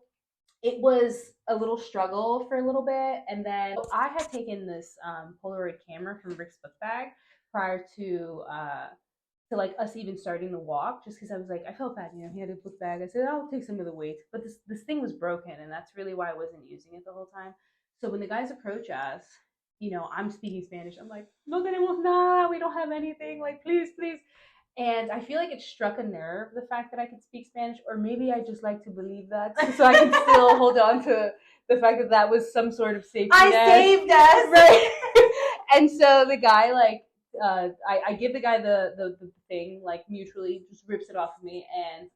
it was a little struggle for a little bit. And then I had taken this Polaroid camera from Rick's book bag prior to like us even starting the walk, just because I was like, I felt bad, he had a book bag. I said, I'll take some of the weight. But this thing was broken, and that's really why I wasn't using it the whole time. So when the guys approach us, I'm speaking Spanish. I'm like, no tenemos nada, we don't have anything, like, please. And I feel like it struck a nerve, the fact that I could speak Spanish, or maybe I just like to believe that, so I can still hold on to the fact that was some sort of safety net. I saved us! Right? And so the guy, like, I give the guy the thing, like, mutually, just rips it off of me, and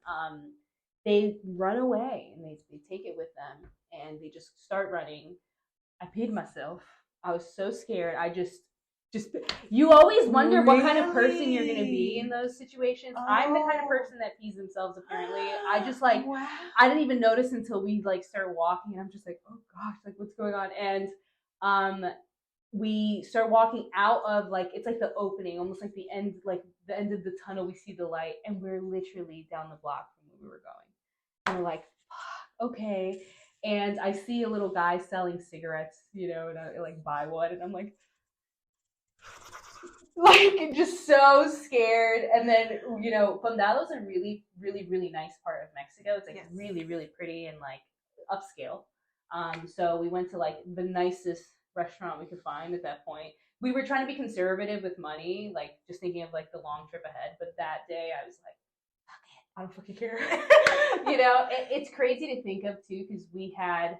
they run away, and they take it with them, and they just start running. I peed myself. I was so scared. I just you always wonder what kind of person you're going to be in those situations. Oh. I'm the kind of person that pees themselves, apparently. I just like, wow. I didn't even notice until we like started walking, and I'm just like, oh gosh, like what's going on? And we start walking out of like, it's like the opening, almost like the end of the tunnel. We see the light, and we're literally down the block from where we were going. And we're like, okay. And I see a little guy selling cigarettes, and I like buy one, and I'm like just so scared. And then Condado's a really, really, really nice part of Mexico. It's like yes. Really, really pretty and like upscale. So we went to like the nicest restaurant we could find at that point. We were trying to be conservative with money, like just thinking of like the long trip ahead. But that day I was like, fuck it, I don't fucking care. It's crazy to think of too, because we had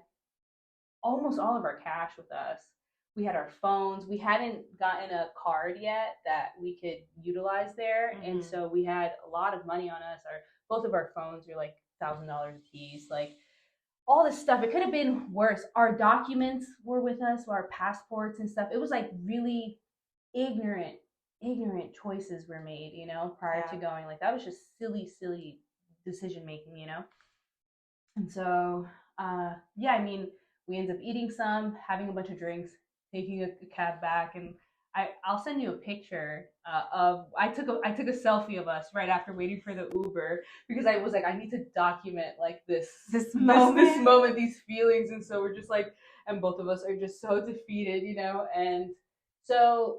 almost all of our cash with us. We had our phones. We hadn't gotten a card yet that we could utilize there. Mm-hmm. And so we had a lot of money on us. Both of our phones were like $1,000 a piece, like all this stuff. It could have been worse. Our documents were with us, our passports and stuff. It was like really ignorant choices were made, prior to going. Like that was just silly decision making, And so, we ended up eating some, having a bunch of drinks, taking a cab back, and I'll send you a picture of I took a selfie of us right after waiting for the Uber, because I was like, I need to document like this moment, these feelings. And so we're just like, and both of us are just so defeated, and so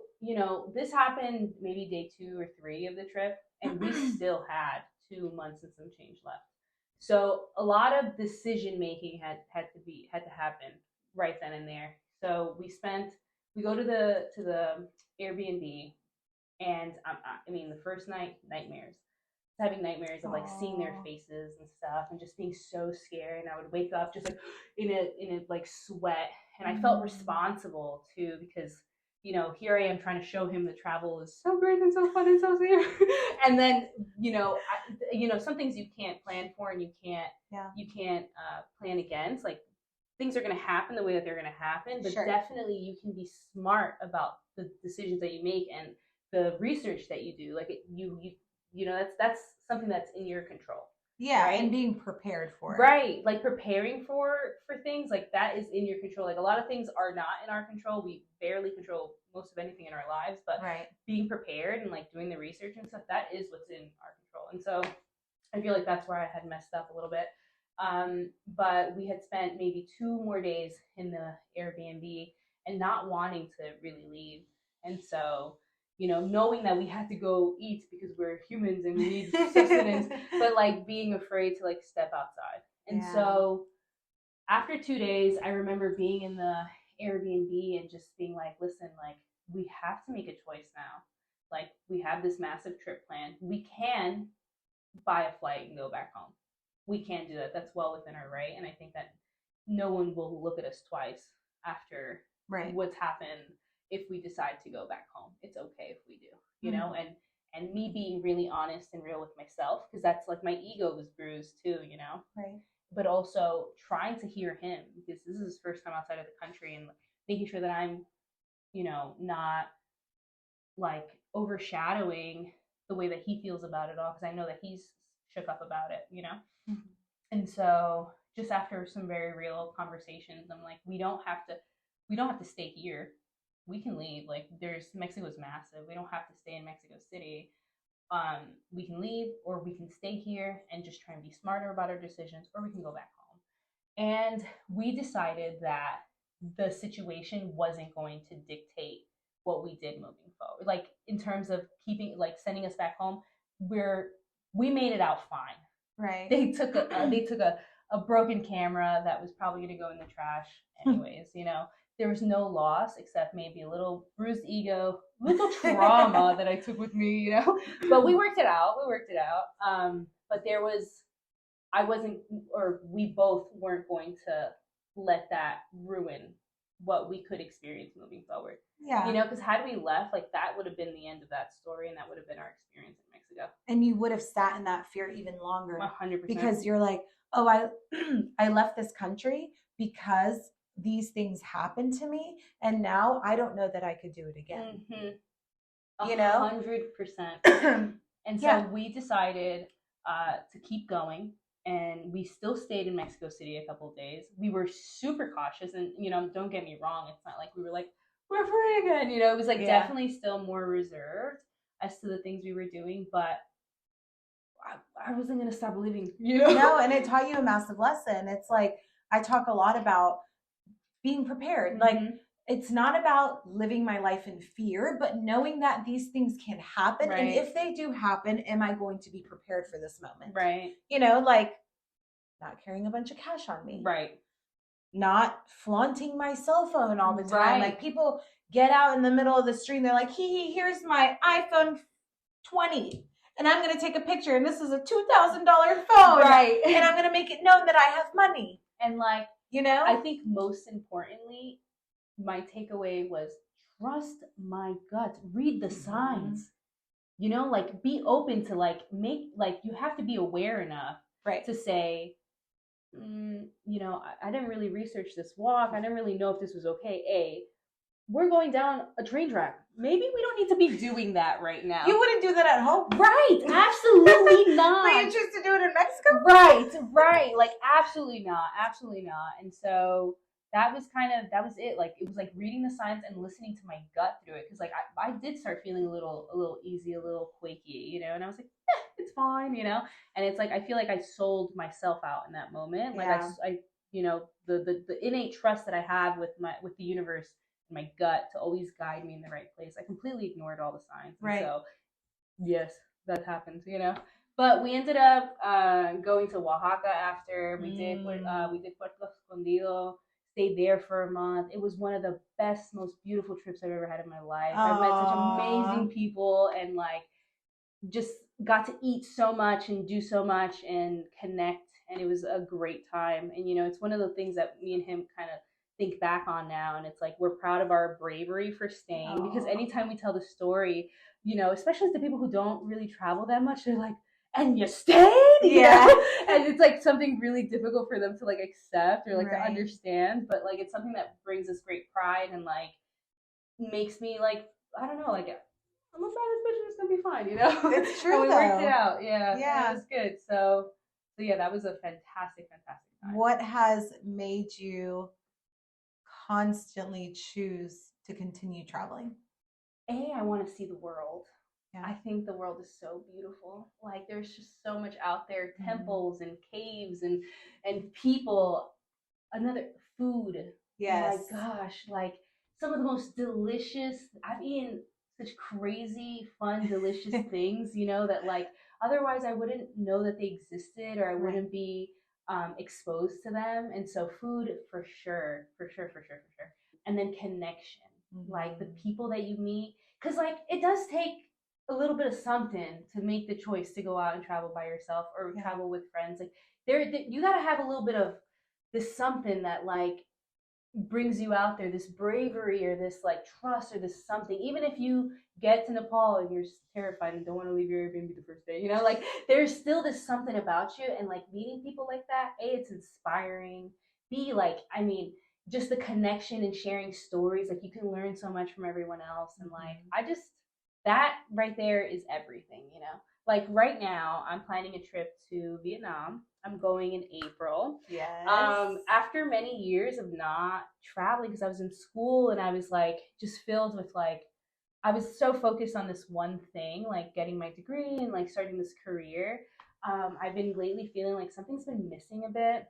this happened maybe day 2 or 3 of the trip, and we still had 2 months and some change left. So a lot of decision making had to happen right then and there. So we go to the Airbnb, and the first night, nightmares. Having nightmares of like seeing their faces and stuff, and just being so scared. And I would wake up just like in a like sweat, and I felt responsible too, because here I am trying to show him that travel is so great and so fun and so safe. And then some things you can't plan for, and you can't plan against. Like things are going to happen the way that they're going to happen, but sure. Definitely you can be smart about the decisions that you make and the research that you do. Like that's something that's in your control. Yeah, right? And being prepared for it. Right, like preparing for things, like that is in your control. Like a lot of things are not in our control. We barely control most of anything in our lives, but right. Being prepared and like doing the research and stuff, that is what's in our control. And so I feel like that's where I had messed up a little bit. But we had spent maybe 2 more days in the Airbnb and not wanting to really leave. And so knowing that we had to go eat because we're humans and we need sustenance, but like being afraid to like step outside. And so after 2 days, I remember being in the Airbnb and just being like, listen, like, we have to make a choice now. Like, we have this massive trip planned. We can buy a flight and go back home. We can do that. That's well within our right. And I think that no one will look at us twice after what's happened if we decide to go back home. It's okay if we do, you know, and me being really honest and real with myself, because that's like my ego was bruised too, you know. But also trying to hear him, because this is his first time outside of the country, and making sure that I'm, you know, not like overshadowing the way that he feels about it all, because I know that he's shook up about it, you know. And so just after some very real conversations, I'm like, we don't have to stay here. We can leave. Like, Mexico's massive. We don't have to stay in Mexico City. We can leave, or we can stay here and just try and be smarter about our decisions, or we can go back home. And we decided that the situation wasn't going to dictate what we did moving forward. Like, in terms of sending us back home, we made it out fine. Right. They took a broken camera that was probably going to go in the trash anyways, you know. There was no loss except maybe a little bruised ego, little trauma that I took with me, you know. But we worked it out. But we both weren't going to let that ruin what we could experience moving forward. Yeah. You know, because had we left, like, that would have been the end of that story, and that would have been our experience in Mexico. And you would have sat in that fear even longer. 100%. Because you're like, oh, I left this country because these things happened to me, and now I don't know that I could do it again. You know, 100%. And so we decided to keep going, and we still stayed in Mexico City a couple of days. We were super cautious, and, you know, don't get me wrong, it's not like we were like, we're free again, you know. It was like definitely still more reserved as to the things we were doing, but I wasn't going to stop living, you know? No, and it taught you a massive lesson. It's like, I talk a lot about being prepared. Like, it's not about living my life in fear, but knowing that these things can happen. Right. And if they do happen, am I going to be prepared for this moment? Right. You know, like, not carrying a bunch of cash on me. Right. Not flaunting my cell phone all the time. Right. Like, people get out in the middle of the street and they're like, here's my iPhone 20. And I'm going to take a picture, and this is a $2,000 phone. Right. And I'm going to make it known that I have money. And, like, you know, I think most importantly, my takeaway was trust my gut, read the signs, you know, like, be open to, like, you have to be aware enough to say, you know, I didn't really research this walk. I didn't really know if this was okay. We're going down a train track. Maybe we don't need to be doing that right now. You wouldn't do that at home. Right. Absolutely not. But you choose to do it in Mexico? Right. Like, absolutely not. And so that was it. Like, it was like reading the signs and listening to my gut through it. Cause, like, I did start feeling a little easy, a little quaky, you know, and I was like, it's fine, you know? And it's like, I feel like I sold myself out in that moment. Like, I you know, the innate trust that I have with the universe, my gut, to always guide me in the right place. I completely ignored all the signs. And so, yes, that happens, you know. But we ended up going to Oaxaca after. We did Puerto Escondido, stayed there for a month. It was one of the best, most beautiful trips I've ever had in my life. I met such amazing people, and, like, just got to eat so much and do so much and connect. And it was a great time. And, you know, it's one of the things that me and him kind of think back on now, and it's like, we're proud of our bravery for staying, because anytime we tell the story, you know, especially to people who don't really travel that much, they're like, and you stayed? Yeah. And it's like something really difficult for them to, like, accept or, like, to understand, but, like, it's something that brings us great pride and, like, makes me, like, I don't know, like, I'm a badass bitch and it's gonna be fine, you know? It's true. And we worked it out. Yeah. It was good. So yeah, that was a fantastic time. What has made you constantly choose to continue traveling? I want to see the world. Yeah. I think the world is so beautiful. Like, there's just so much out there, temples and caves and people. Another food. Yes. Oh my gosh, like, some of the most delicious, I've eaten such crazy, fun, delicious things, you know, that, like, otherwise I wouldn't know that they existed, or I wouldn't be exposed to them. And so food for sure, for sure, for sure, for sure. And then connection, like the people that you meet. Because like it does take a little bit of something to make the choice to go out and travel by yourself or travel with friends. Like you got to have a little bit of this something that like brings you out there, this bravery or this like trust or this something. Even if you get to Nepal and you're terrified and don't want to leave your Airbnb the first day, you know, like there's still this something about you. And like meeting people like that, it's inspiring. B, like, I mean, just the connection and sharing stories, like you can learn so much from everyone else. And like I just, that right there is everything, you know. Like right now I'm planning a trip to Vietnam. I'm going in April. Yes. After many years of not traveling, because I was in school and I was like just filled with like, I was so focused on this one thing, like getting my degree and like starting this career. I've been lately feeling like something's been missing a bit.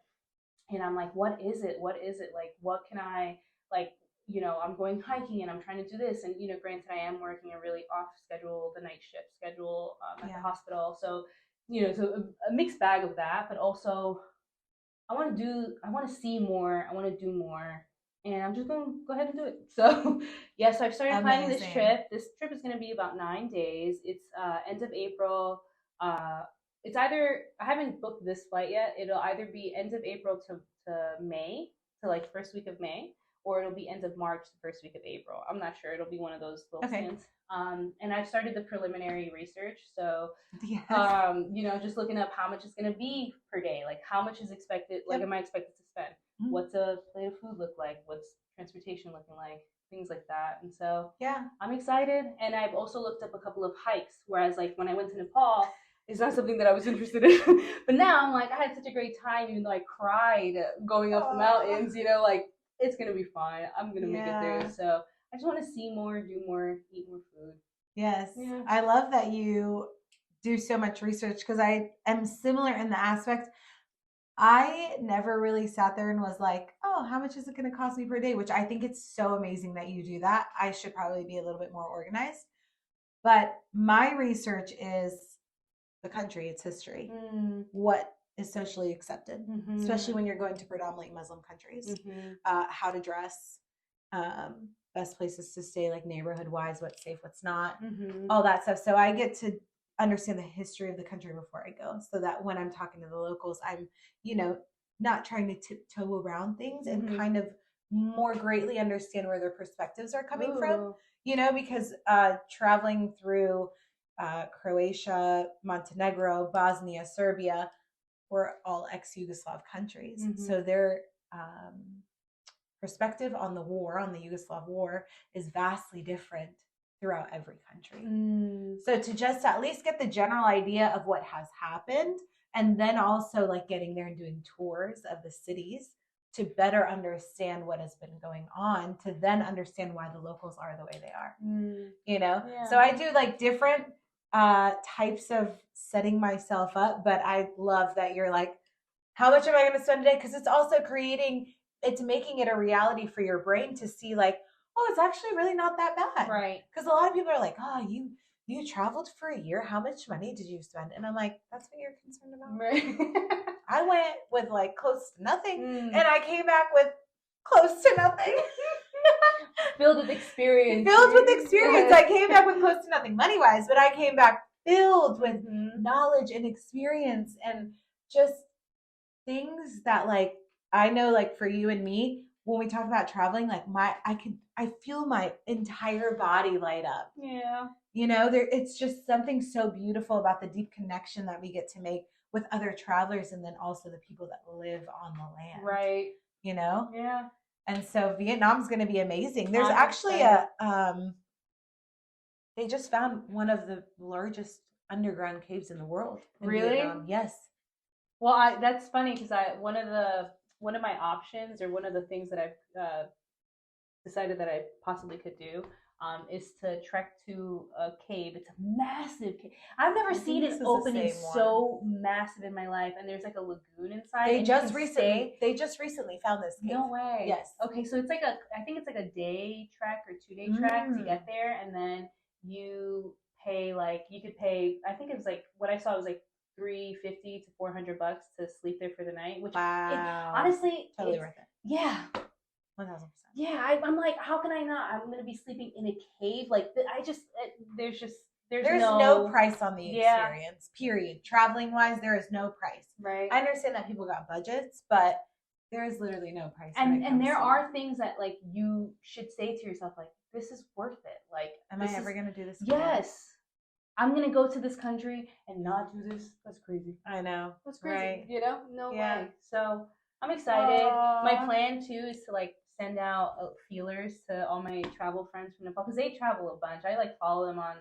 And I'm like, what is it? What is it? Like, what can I, like, you know, I'm going hiking and I'm trying to do this. And, you know, granted, I am working a really off schedule, the night shift schedule at the hospital. So, you know, so a mixed bag of that, but also I want to see more. I want to do more. And I'm just going to go ahead and do it. So, yeah, so I've started planning this trip. This trip is going to be about 9 days. It's end of April. It's either, I haven't booked this flight yet. It'll either be end of April to May, to like first week of May, or it'll be end of March, the first week of April. I'm not sure. It'll be one of those little stints. And I've started the preliminary research. So, you know, just looking up how much it's going to be per day, like how much is expected, like am I expected to spend? What's a plate of food look like? What's transportation looking like? Things like that. And so, I'm excited. And I've also looked up a couple of hikes, whereas like when I went to Nepal, it's not something that I was interested in. But now I'm like, I had such a great time, even though I cried going up the mountains, you know, like it's going to be fine. I'm going to make it there. So I just want to see more, do more, eat more food. Yes. Yeah. I love that you do so much research because I am similar in the aspect. I never really sat there and was like, oh, how much is it going to cost me per day? Which I think it's so amazing that you do that. I should probably be a little bit more organized. But my research is the country, its history, what is socially accepted, especially when you're going to predominantly Muslim countries, how to dress, best places to stay, like neighborhood wise, what's safe, what's not, all that stuff. So I get to understand the history of the country before I go, so that when I'm talking to the locals, I'm, you know, not trying to tiptoe around things and kind of more greatly understand where their perspectives are coming from, you know, because traveling through Croatia, Montenegro, Bosnia, Serbia, were all ex-Yugoslav countries. So their perspective on the war, on the Yugoslav war, is vastly different throughout every country. So to just at least get the general idea of what has happened, and then also like getting there and doing tours of the cities to better understand what has been going on, to then understand why the locals are the way they are, you know? So I do like different types of setting myself up, but I love that you're like, how much am I going to spend today? Because it's also it's making it a reality for your brain to see like, oh, it's actually really not that bad. Right. Because a lot of people are like, oh, you traveled for a year. How much money did you spend? And I'm like, that's what you're concerned about. Right. I went with like close to nothing, and I came back with close to nothing. Filled with experience. I came back with close to nothing money-wise, but I came back filled with knowledge and experience and just things that like, I know like for you and me, when we talk about traveling, like I feel my entire body light up. Yeah. You know, it's just something so beautiful about the deep connection that we get to make with other travelers, and then also the people that live on the land. Right. You know? Yeah. And so Vietnam's going to be amazing. There's actually they just found one of the largest underground caves in the world. Really? Vietnam. Yes. Well, that's funny because one of my options, or one of the things that I've decided that I possibly could do, is to trek to a cave. It's a massive cave. I've never seen an opening so massive in my life, and there's like a lagoon inside. They just recently found this cave. No way. Yes. Okay, so it's like I think it's like a day trek or 2 day trek to get there, and then you could pay, I think it was like, what I saw was like $350 to $400 to sleep there for the night, which honestly, totally worth it. Yeah. 1000%. Yeah, I'm like, how can I not? I'm gonna be sleeping in a cave. Like, there's no price on the experience. Period. Traveling wise, there is no price. Right. I understand that people got budgets, but there is literally no price. And there are things that like you should say to yourself, like, this is worth it. Like, am I ever gonna do this again? Yes. I'm gonna go to this country and not do this. That's crazy. I know. That's crazy. Right. You know? No way. So I'm excited. My plan too is to like send out feelers to all my travel friends from Nepal because they travel a bunch. I like follow them on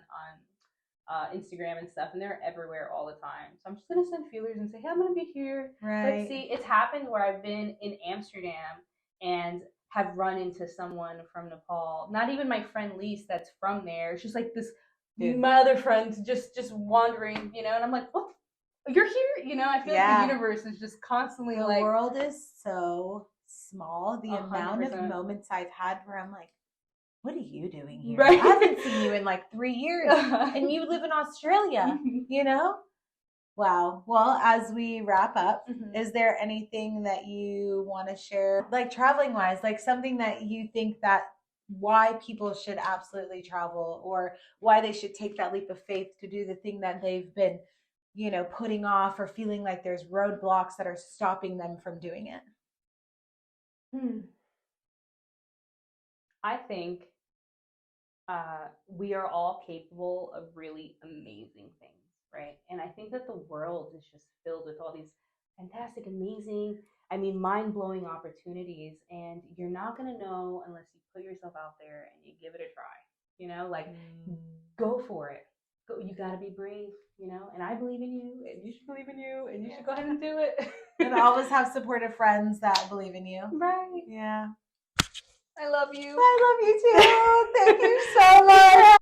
Instagram and stuff, and they're everywhere all the time. So I'm just gonna send feelers and say, hey, I'm gonna be here. Right. Let's see. It's happened where I've been in Amsterdam and have run into someone from Nepal. Not even my friend Lise that's from there. It's just like this my other friends just wandering, you know, and I'm like, what? You're here? You know, I feel like the universe is just constantly the world is so small. The 100%. Amount of moments I've had where I'm like, what are you doing here? Right. I haven't seen you in like 3 years and you live in Australia, you know? Wow. Well, as we wrap up, is there anything that you want to share, like traveling wise, like something that you think that why people should absolutely travel or why they should take that leap of faith to do the thing that they've been, you know, putting off or feeling like there's roadblocks that are stopping them from doing it? I think we are all capable of really amazing things, right? And I think that the world is just filled with all these fantastic, amazing, mind-blowing opportunities, and you're not going to know unless you put yourself out there and you give it a try, you know, like go for it. Go, you got to be brave, you know, and I believe in you and you should believe in you and you should go ahead and do it. And always have supportive friends that believe in you. Right. Yeah. I love you. I love you too. Thank you so much.